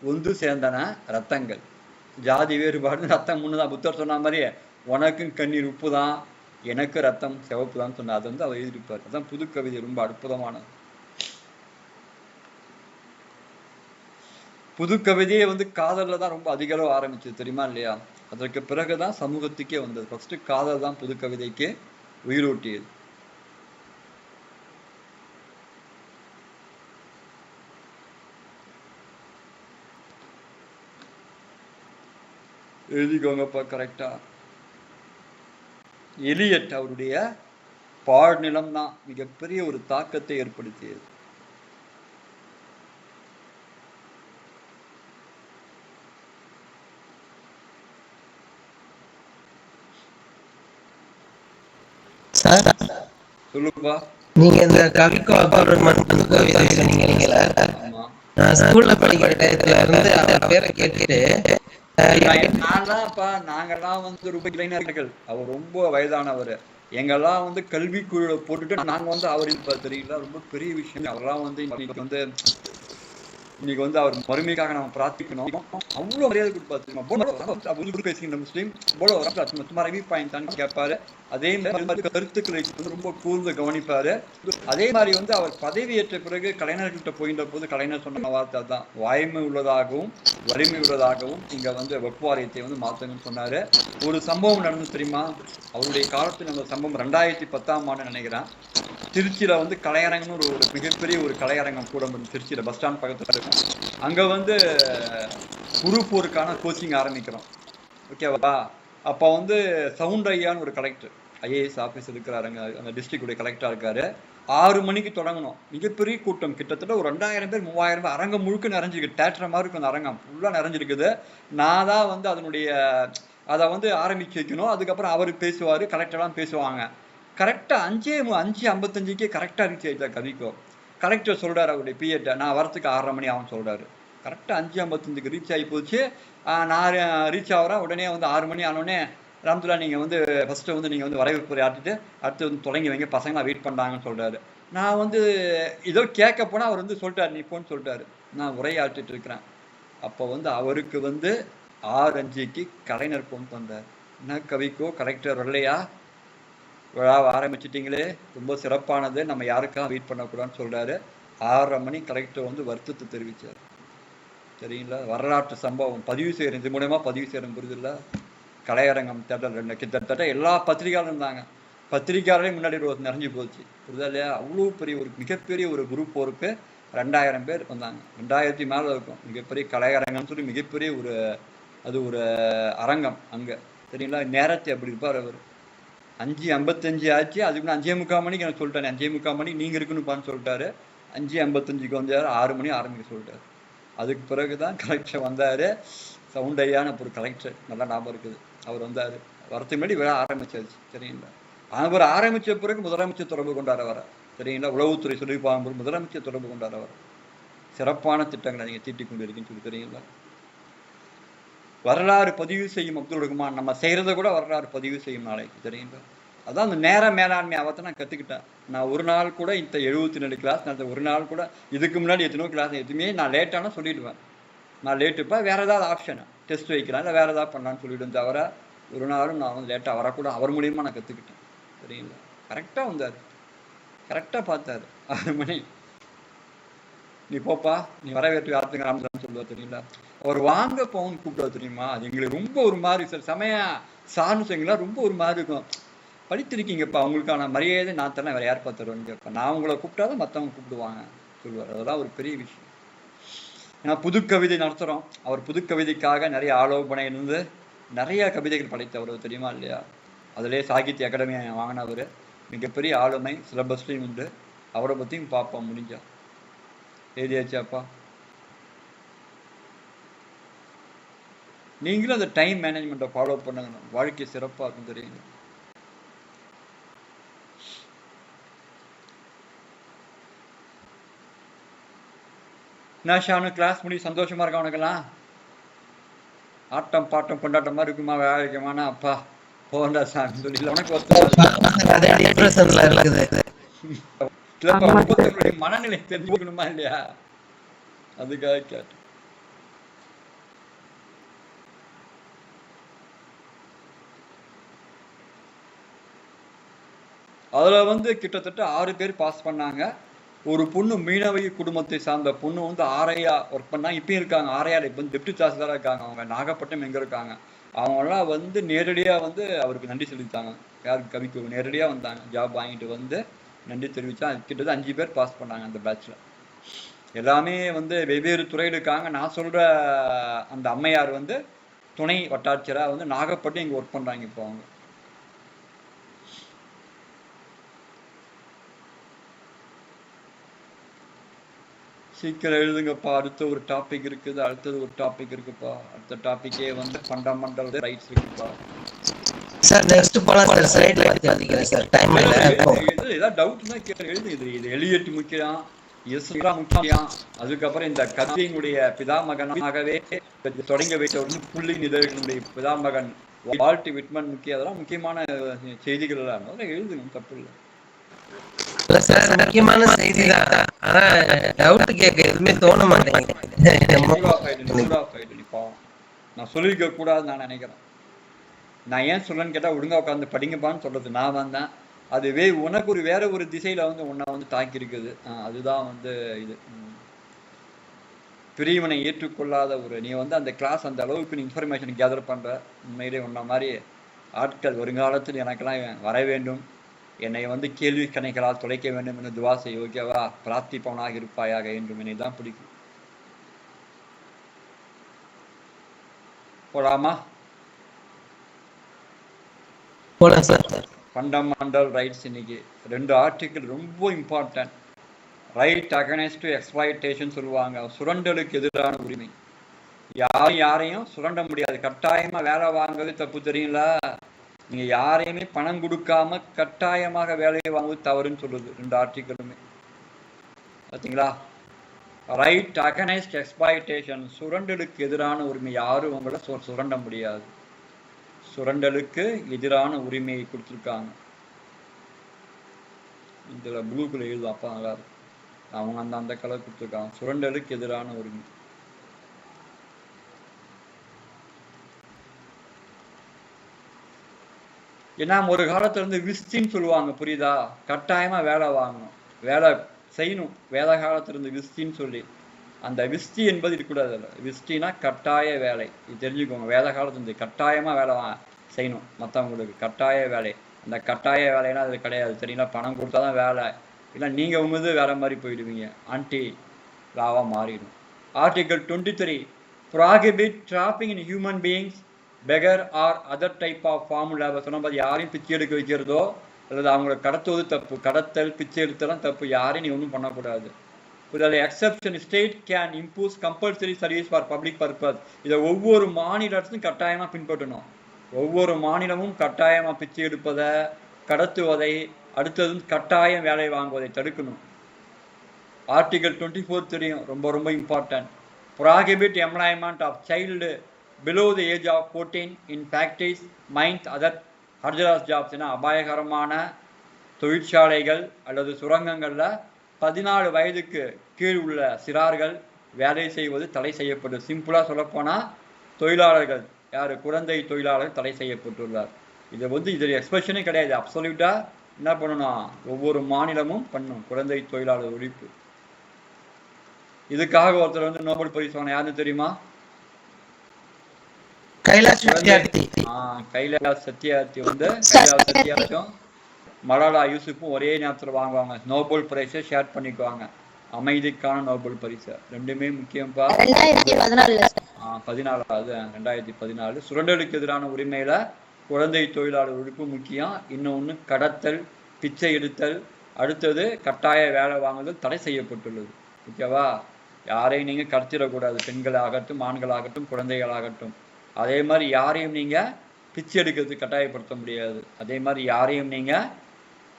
ஒன்று சேர்ந்தன ரத்தங்கள். ஜாதி வேறுபாடு, ரத்தம் முன்னுதான். புத்தர் சொன்ன மாதிரி உனக்கும் கண்ணீர் உப்பு தான், எனக்கு ரத்தம் சிவப்பு தான் சொன்ன. அது வந்து அவர் எழுதியிருப்பார். அதுதான் புதுக்கவிதை ரொம்ப அற்புதமானது. புதுக்கவிதையே வந்து காதல்ல தான் ரொம்ப அதிக அளவு ஆரம்பிச்சது, தெரியுமா இல்லையா? அதற்கு பிறகுதான் சமூகத்துக்கே வந்தது. ஃபர்ஸ்ட் காதல் தான் புதுக்கவிதைக்கு உயிரூட்டியது. எழுதிக்கோங்கப்பா கரெக்டா. எலியட் அவருடைய பாழ்நிலம் தான் மிகப்பெரிய ஒரு தாக்கத்தை ஏற்படுத்தியது. சொல்லுப்பா.
நீங்க இந்த கவிக்கோ அப்பார்ட்மெண்ட் சொன்னீங்களா? நான் ஸ்கூல்ல படிக்கிற டயத்துல இருந்து அவர் பேரை கேட்டுட்டு
நாங்கெல்லாம் வந்து ரொம்ப இளைஞர்கள். அவர் ரொம்ப வயதானவர். எங்கெல்லாம் வந்து கல்வி குழு போட்டுட்டு நாங்க வந்து அவர் தெரியல, ரொம்ப பெரிய விஷயம். அவரெல்லாம் வந்து இன்னைக்கு வந்து அவர் மறுமைக்காக நம்ம பிரார்த்திக்கணும். அவ்வளவு மரியாதை கொடுப்பாரு. முஸ்லீம் கேட்பாரு. அதே மாதிரி கருத்துக்களை ரொம்ப கூர்ந்து கவனிப்பாரு. அதே மாதிரி வந்து அவர் பதவியேற்ற பிறகு கலைஞர்கிட்ட போகின்ற போது கலைஞர் சொன்ன வார்த்தை தான், வாய்மை உள்ளதாகவும் வலிமை உள்ளதாகவும் இங்க வந்து வெப்பாரியத்தை வந்து மாத்தணும்னு சொன்னாரு. ஒரு சம்பவம் நடந்து தெரியுமா? அவருடைய காலத்தில் அந்த சம்பவம் 2010 நினைக்கிறேன். திருச்சியில வந்து கலையரங்கம்னு ஒரு மிகப்பெரிய ஒரு கலையரங்கம் கூட திருச்சியில பஸ் ஸ்டாண்ட் பக்கத்துல இருக்கும். அங்க வந்து குரூப் 4க்கான கோச்சிங் ஆரம்பிக்கிறோம். ஓகேவா? அப்ப வந்து சவுண்ட் ஐயான்னு ஒரு கலெக்டர், ஐஏஎஸ் ஆபீஸ் இருக்கிறாருங்க, அந்த டிஸ்ட்ரிக்டுடைய கலெக்டரா இருக்காரு. 6 மணிக்கு தொடங்கணும். மிகப்பெரிய கூட்டம், கிட்டத்தட்ட ஒரு 2000 பேர் 3000 பேர், அரங்கம் முழுக்க நிறைஞ்சிருக்கு. தேட்டர் மாதிரி இருக்கும், அந்த அரங்கம் ஃபுல்லா நிறைஞ்சிருக்குது. நான் தான் வந்து அதனுடைய அதை வந்து ஆரம்பிச்சு வைக்கணும். அதுக்கப்புறம் அவர் பேசுவாரு, கலெக்டர்லாம் பேசுவாங்க. கரெக்டா 5:55 கரெக்டா ரீச் ஆயிட்டா கவிக்கோ. கலெக்டர் சொல்றாரு அவருடைய பிஏட்ட, நான் வரத்துக்கு 6:30 மணி ஆகும் சொல்றாரு. கரெக்டா 5:55 ரீச் ஆகி போச்சு. நான் ரீச் ஆகிறேன். உடனே வந்து 6 மணி ஆனோடனே, ராம்துல்லா நீங்க வந்து ஃபர்ஸ்ட் வந்து நீங்க வந்து வரவேற்புரை ஆட்டிட்டு அடுத்து வந்து தொடங்கி வைங்க, பசங்களாம் வெயிட் பண்ணாங்கன்னு சொல்றாரு. நான் வந்து ஏதோ கேட்க போனா அவர் வந்து சொல்லிட்டாரு, நீ போன்னு சொல்லிட்டாரு. நான் உரையாற்றிட்டு இருக்கிறேன். அப்போ வந்து அவருக்கு வந்து 6:05 கலைஞர் கொண்டு வந்தார். என்ன கவிக்கோ, கலெக்டர் வரலையா, விழாவை ஆரம்பிச்சிட்டிங்களே, ரொம்ப சிறப்பானது, நம்ம யாருக்காக வெயிட் பண்ணக்கூடாதுன்னு சொல்றாரு. 6:30 மணி கலெக்டர் வந்து வருத்தத்தை தெரிவிச்சார். சரிங்களா? வரலாற்று சம்பவம் பதிவு செய்யறது, இது மூலமா பதிவு செய்யறது புரியுதுல்ல. கலையரங்கம் தேட்டர் கிட்டத்தட்ட எல்லா பத்திரிகையாளரும் இருந்தாங்க. பத்திரிகையாளரே முன்னாடி நிறைஞ்சு போச்சு, புரியுதா இல்லையா? அவ்வளோ பெரிய ஒரு மிகப்பெரிய ஒரு குரூப் 4க்கு 2000 பேர் வந்தாங்க. 2000 மேல இருக்கும். மிகப்பெரிய கலையரங்கம்னு சொல்லி மிகப்பெரிய ஒரு அது ஒரு அரங்கம் அங்க. சரிங்களா? நேரத்தை அப்படி இருப்பார் அவர். 5:55 ஆச்சு. அதுக்கு 5:45 மணிக்கு நான் சொல்லிட்டேன், 5:45 மணிக்கு நீங்க இருக்கணும்ப்பான்னு சொல்லிட்டாரு. 5:55 வந்தாரு. 6 மணி ஆரம்பிக்க சொல்லிட்டாரு. அதுக்கு பிறகுதான் கலெக்டர் வந்தாரு. சவுண்ட் ஐயான ஒரு கலெக்டர், நல்லா ஞாபகம் இருக்குது. அவர் வந்தாரு. வரத்துக்கு முன்னாடி விழா ஆரம்பிச்சாச்சு. சரிங்களா? அவர் ஆரம்பிச்ச பிறகு முதலமைச்சர் தொடர்பு கொண்டாட வர. சரிங்களா? உளவுத்துறை சொல்லிப்பாங்க, முதலமைச்சர் தொடர்பு கொண்டாட வர. சிறப்பான திட்டங்களை நீங்க தீட்டிக் கொண்டு இருக்கீங்கன்னு சொல்லி. தெரியுங்களா? வரலாறு பதிவு செய்யும் அப்துல் ரஹ்மான், நம்ம செய்யறத கூட வரலாறு பதிவு செய்யும் நாளைக்கு. தெரியுங்களா? அதான் அந்த நேர மேலாண்மை அவத்தை நான் கத்துக்கிட்டேன். நான் ஒரு நாள் கூட இந்த 74 கிளாஸ் நான் ஒரு நாள் கூட இதுக்கு முன்னாடி எத்தனையோ கிளாஸ் எதுவுமே நான் லேட்டானா சொல்லிடுவேன். நான் லேட்டுப்பா, வேற ஏதாவது ஆப்ஷன் டெஸ்ட் வைக்கிறேன், இல்லை வேற ஏதாவது பண்ணலான்னு சொல்லிவிடும். தவிர ஒரு நாளும் நான் வந்து லேட்டாக வரக்கூட அவர் மூலியமா நான் கத்துக்கிட்டேன். சரிங்களா? கரெக்டா வந்தார், கரெக்டா பார்த்தாரு. 6 மணி நீ போப்பா, நீ வரவேற்று யாருக்கும் ராமதான்னு சொல்லுவார். தெரியுங்களா? அவர் வாங்க போன்னு கூப்பிடுவா. தெரியுமா? அது எங்களுக்கு ரொம்ப ஒரு மாதிரி சார், சமய சார்னு சொன்னீங்களா, ரொம்ப ஒரு மாதிரி இருக்கும். படித்திருக்கீங்கப்பா, அவங்களுக்கான மரியாதை நான் தரேன், வேற யார் பார்த்துருவேன்னு கேட்பேன். நான் உங்களை கூப்பிட்டாதான் மற்றவங்க கூப்பிடுவாங்க சொல்லுவார். அதெல்லாம் ஒரு பெரிய விஷயம். ஏன்னா புது கவிதை நடத்துகிறோம். அவர் புது கவிதைக்காக நிறைய ஆலோசனை இருந்து நிறைய கவிதைகள் படைத்தவர். தெரியுமா இல்லையா? அதிலே சாகித்ய அகாடமி வாங்கினவர். மிகப்பெரிய ஆளுமை, சிலபஸ்லையும் உண்டு. அவரை பற்றியும் பார்ப்போம் முடிஞ்சா. எழுதியாச்சாப்பா? நீங்களும் அந்த டைம் மேனேஜ்மெண்ட்டை ஃபாலோ பண்ணுங்க, வாழ்க்கை சிறப்பாக இருக்கும். தெரியுங்க? ஷானு கிளாஸ் முடி சந்தோஷமா இருக்கா உனக்கெல்லாம்? ஆட்டம் பாட்டம் கொண்டாட்டமா இருக்குமா? வேலைக்குமானா அப்பா போண்டா சாமி சொல்லி உனக்கு மனநிலை தெரிஞ்சுக்கணுமா இல்லையா? அதுக்காக கேட்டு. அதுல வந்து கிட்டத்தட்ட 6 பேர் பாஸ் பண்ணாங்க. ஒரு பொண்ணு மீனவை குடும்பத்தை சார்ந்த பொண்ணு வந்து ஆரையா ஒர்க் பண்ணா, இப்பயும் இருக்காங்க. ஆரையால இப்ப வந்து டெப்டி தாசில்தாரா இருக்காங்க. அவங்க நாகப்பட்டினம் எங்க இருக்காங்க. அவங்கெல்லாம் வந்து நேரடியா வந்து அவருக்கு நன்றி செலுத்தாங்க. யாருக்கு? கவிக்கு நேரடியா வந்தாங்க. ஜாப் வாங்கிட்டு வந்து நன்றி தெரிவிச்சா. கிட்டத்தட்ட 5 பேர் பாஸ் பண்ணாங்க அந்த பேட்ச்ல. எல்லாமே வந்து வெவ்வேறு துறையில் இருக்காங்க. நான் சொல்ற அந்த அம்மையார் வந்து துணை வட்டாட்சியரா வந்து நாகப்பட்டினம் இங்க ஒர்க் பண்றாங்க இப்போ. அவங்க சீக்கிரம் எழுதுங்கப்பா, அடுத்த ஒரு டாபிக் இருக்குது, அடுத்தது ஒரு டாபிக் இருக்குப்பா. அடுத்த டாபிக்கே வந்து ஃபண்டமெண்டல் ரைட்ஸ் இருக்குப்பா.
சார் நெக்ஸ்ட் போலாம் சார். ஸ்லைட்ல பாதிக்கிறேன் சார், டைம் இல்ல.
ஏதாவது டவுட்னா கேளு, எழுது. இது எலியட் முக்கியம், இதுதான் முக்கியம். அதுக்கப்புறம் இந்த கல்வியினுடைய பிதாமகனாகவே தொடங்கி வைத்த ஒரு புள்ளி நிதழ்களுடைய பிதாமகன் வால்ட் விட்மன் முக்கியம். அதெல்லாம் முக்கியமான செய்திகள் எல்லாம் எழுதணும், தப்பு இல்லை.
முக்கியமான செய்தி தான். ஆனா டவுட் கேட்க எதுவுமே தோண மாட்டேங்குது.
நான் சொல்லிருக்க கூடாதுன்னு நான் நினைக்கிறேன். நான் ஏன் சொல்லன்னு கேட்டா ஒழுங்கா உட்காந்து படிங்கப்பான்னு சொல்றது நான் வந்தேன். அதுவே உனக்கு ஒரு வேற ஒரு திசையில வந்து உன்னை வந்து தாக்கி இருக்குது. அதுதான் வந்து இது பிரிவினை ஏற்றுக்கொள்ளாத ஒரு நீ வந்து அந்த கிளாஸ் அந்த அளவுக்கு நீ இன்ஃபர்மேஷன் கேதர் பண்ற. உண்மையிலே உன்ன மாதிரி ஆட்கள் வருங்காலத்தில் எனக்கெல்லாம் வர வேண்டும், என்னை வந்து கேள்வி கணைகளால் தொலைக்க வேண்டும் என்று துவா செய்ய. ஓகேவா? பிரார்த்திப்பவனாக இருப்பாயாக என்றும் என்னை தான் பிடிக்கும். போலாமா?
போலாம் சார்.
ஃபண்டமெண்டல் ரைட்ஸ் இன்னைக்கு 2 ஆர்டிக்கிள் ரொம்ப இம்பார்ட்டன்ட். ரைட் அகென்ஸ்ட் எக்ஸ்ப்ளாய்டேஷன் சொல்லுவாங்க, சுரண்டலுக்கு எதிரான உரிமை. யாரையும் சுரண்ட முடியாது. கட்டாயமா வேலை வாங்குறது தப்பு, தெரியுங்களா? நீங்க யாரையுமே பணம் கொடுக்காம கட்டாயமாக வேலையை வாங்குவது தவறுன்னு சொல்லுது 2 ஆர்டிக்கிளுமே. பார்த்தீங்களா? ரைட் அகென்ஸ்ட் எக்ஸ்ப்ளாய்டேஷன், சுரண்டலுக்கு எதிரான உரிமை. யாரும் உங்களை சுரண்ட முடியாது. சுரண்டலுக்கு எதிரான உரிமையை கொடுத்துருக்காங்க. இதுல ப்ளூக்குள்ள எழுது, அப்பா நல்லா இருக்கும். அவங்க அந்த கலர் கொடுத்துருக்காங்க, சுரண்டலுக்கு எதிரான உரிமை. ஏன்னா ஒரு காலத்துல இருந்து விஸ்தின்னு சொல்லுவாங்க, புரியுதா? கட்டாயமா வேலை வாங்கணும், வேலை செய்யணும். வேத காலத்துல இருந்து விஸ்தின்னு சொல்லி, அந்த விஸ்தி என்பது இருக்கக்கூடாது. இல்லை, விஸ்தினா கட்டாய வேலை. இது தெரிஞ்சுக்கோங்க. வேத காலத்துல இருந்து கட்டாயமா வேலை செய்யணும், மற்றவங்களுக்கு கட்டாய வேலை. அந்த கட்டாய வேலைன்னா அது கிடையாது, சரிங்களா? பணம் கொடுத்தாதான் வேலை, இல்லை நீங்க உங்க வேற மாதிரி போயிடுவீங்க, ஆன்டி லாவா மாறிடும். Article 23 prohibit trapping in human beings, beggar or other type of formal labor. சொன்ன யாரையும் பிச்சை எடுக்க வைக்கிறதோ அல்லது அவங்களை கடத்துவது தப்பு. கடத்தல், பிச்சை எடுத்தெல்லாம் தப்பு. யாரையும் நீ ஒன்றும் பண்ணக்கூடாது. Exception state can impose compulsory service for public purpose. இதை ஒவ்வொரு மாநிலத்திலும் கட்டாயமா பின்பற்றணும். ஒவ்வொரு மாநிலமும் கட்டாயமா பிச்சை எடுப்பதை, கடத்துவதை, அடுத்தது கட்டாயம் வேலை வாங்குவதை தடுக்கணும். ஆர்டிகல் 24 தெரியும், ரொம்ப ரொம்ப important. prohibit employment of child below the age of 14 in factories, mines, other hazardous jobs. அபாயகரமான தொழிற்சாலைகள் அல்லது சுரங்கங்கள்ல 14 வயதுக்கு கீழ் உள்ள சிறார்கள் வேலை செய்வது தடை செய்யப்படும். சிம்பிளா சொல்லப்போனா தொழிலாளர்கள் யாரு, குழந்தை தொழிலாளர்கள் தடை செய்யப்பட்டுள்ளார். இதை வந்து இதில் எக்ஸ்பிரஷனே கிடையாது, அப்சல்யூட்டா என்ன பண்ணணும், ஒவ்வொரு மாநிலமும் பண்ணும் குழந்தை தொழிலாளர் ஒழிப்பு. இதுக்காக ஒருத்தர் வந்து நோபல் பரிசு வாங்கின யாருன்னு தெரியுமா?
கைலாஷ் சத்யார்த்தி.
கைலாஷ் சத்யார்த்தி வந்து கைலாஷ் சத்யார்த்தியும் மலாலா யூசுஃபும் ஒரே நேரத்தில் வாங்குவாங்க. நோபல் பரிசை ஷேர் பண்ணிக்குவாங்க, அமைதிக்கான நோபல் பரிசு. ரெண்டுமே முக்கியம்பா. 2014 சுரண்டலுக்கு எதிரான உரிமையில குழந்தை தொழிலாளர் ஒழிப்பு முக்கியம். இன்னொன்னு கடத்தல், பிச்சை எடுத்தல், அடுத்தது கட்டாய வேலை வாங்குதல் தடை செய்யப்பட்டுள்ளது. ஓகேவா? யாரையும் நீங்க கடத்திடக்கூடாது, பெண்களாகட்டும் ஆண்களாகட்டும் குழந்தைகளாகட்டும். அதே மாதிரி யாரையும் நீங்க பிச்சை எடுக்கிறதுக்கு கட்டாயப்படுத்த முடியாது. அதே மாதிரி யாரையும் நீங்க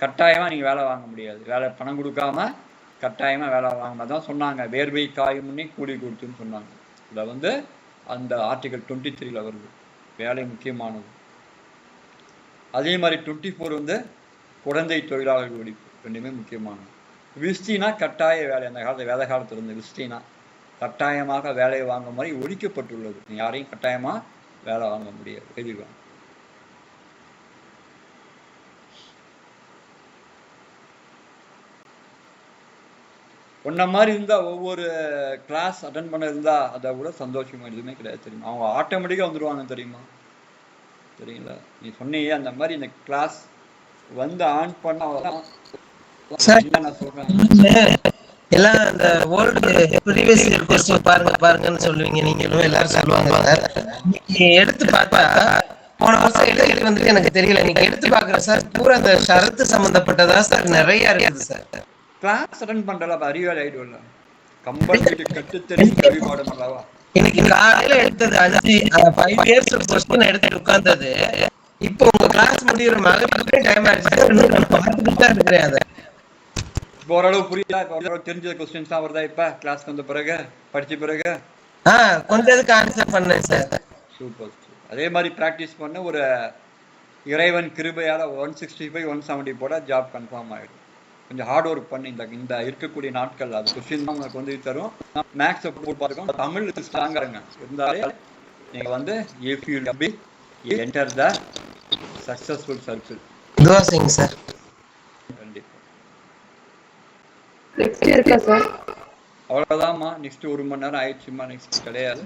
கட்டாயமா நீங்க வேலை வாங்க முடியாது. வேலை பணம் கொடுக்காம கட்டாயமா வேலை வாங்க தான் சொன்னாங்க. வேர்வை காயும் முன்னே கூலி கொடுத்துன்னு சொன்னாங்க. இதில் வந்து அந்த ஆர்டிகல் 23 வருது, வேலை முக்கியமானது. அதே மாதிரி 24 வந்து குழந்தை தொழிலாளர்கள் ஒழிப்பு, ரெண்டுமே முக்கியமானது. விஸ்தினா கட்டாய வேலை. அந்த காலத்து வேத காலத்துல இருந்து விஸ்தினா கட்டாயமாக வேலையை வாங்க மாதிரி ஒழிக்கப்பட்டுள்ளது. யாரையும் கட்டாயமா வேலை வாங்க முடியாது. எழுதிடுவாங்க. ஒன்ன மாதிரி இருந்தா ஒவ்வொரு கிளாஸ் அட்டன் பண்ண இருந்தா அதை விட சந்தோஷமா எதுவுமே கிடையாது, தெரியுமா? அவங்க ஆட்டோமேட்டிக்கா வந்துடுவாங்க, தெரியுமா? சரிங்களா? நீ சொன்னீங்க அந்த மாதிரி இந்த கிளாஸ் வந்து ஆன் பண்ண நான் சொல்றேன்.
எல்லாம் அந்த ஓல்டு ப்ரீவியஸ் இயர் கொஸ்டின் பாருங்கன்னு சொல்லுவீங்க, நீங்களும் எல்லாரும் சொல்லுவாங்க சார். நீங்க எடுத்து பார்த்தா போன வருஷம் எழுதி வந்துட்டு எனக்கு தெரியல, நீங்க எடுத்து பாக்குறேன் சார், பூரா அந்த ஷரத்து சம்பந்தப்பட்டதா சார் நிறைய இருக்குது சார்.
கிளாஸ் அட்டெண்ட் பண்றல அறிவாளி ஆயிடும்ல, கம்பல்சரி கட்டு தெரிஞ்சு அறிவாட பண்ணலவா.
இன்னைக்கு காலையில எடுத்தது 5 இயர்ஸ் கொஸ்டின் எடுத்துட்டு உட்கார்ந்தது. இப்போ உங்க கிளாஸ் முடிகிற மாதிரி டைம் ஆயிடுச்சு, பார்த்துட்டு தான் இருக்கிறேன். அதை
இப்போ ஓரளவு புரியுதா? இப்போ ஓரளவு தெரிஞ்ச கொஸ்டின்ஸ் தான் வருதா இப்ப கிளாஸ் வந்த பிறகு, படிச்ச பிறகு?
கொஞ்சம் இதுக்கு ஆன்சர் பண்ணேன் சார்.
சூப்பர். அதே மாதிரி பிராக்டிஸ் பண்ண ஒரு இறைவன் கிருபையால 165 170 போட ஜாப் கன்ஃபார்ம் ஆயிடும். கொஞ்சம் ஹார்ட் ஒர்க் பண்ணி இந்த இருக்கக்கூடிய நாட்கள் அது கொஸ்டின் தான் உங்களுக்கு வந்து தரும். மேக்ஸ் போட்டு பார்த்துக்கோங்க. தமிழ் ஸ்ட்ராங்கா இருங்க. இருந்தாலே நீங்க வந்து if you be enter the successful circle.
துவா செய்யுங்க சார்.
கண்டிப்பா.
நெக்ஸ்ட் இருக்கா சார்?
அவ்வளவுதான்மா. நெக்ஸ்ட் 1 மணி நேரம் ஆயிடுச்சுமா. நெக்ஸ்ட் கிடையாது.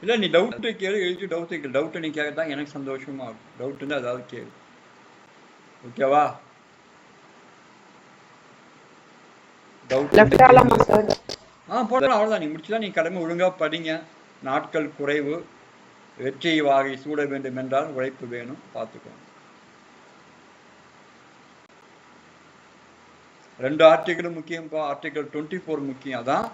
இல்ல நீ டவுட் கேளு, எழுதி டவுட் நீ கேட்கறதா எனக்கு சந்தோஷமா இருக்கும். டவுட் இருந்தா அதாவது கேளு. ஓகேவா?
லெஃப்ட் ஆலாமா சார்?
போடலாம். அவ்வளவுதான். நீ முடிச்சுதான். நீ கடமை ஒழுங்கா படிங்க. நாட்கள் குறைவு. வெற்றி வாகை சூட வேண்டும் என்றால் உழைப்பு வேணும். பார்த்துக்கோங்க. 2 ஆர்டிகிளும் முக்கியம்ப்பா. ஆர்டிகல் 24 முக்கியம். அதான்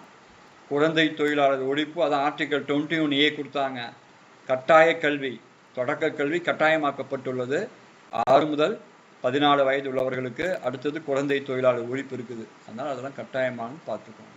குழந்தை தொழிலாளர் ஒழிப்பு. அதான் ஆர்டிகல் 21A கொடுத்தாங்க. கட்டாய கல்வி, தொடக்க கல்வி கட்டாயமாக்கப்பட்டுள்ளது 6 முதல் 14 வயது உள்ளவர்களுக்கு. அடுத்தது குழந்தை தொழிலாளர் ஒழிப்பு இருக்குது. அதனால அதெல்லாம் கட்டாயமானு பார்த்துக்கோங்க.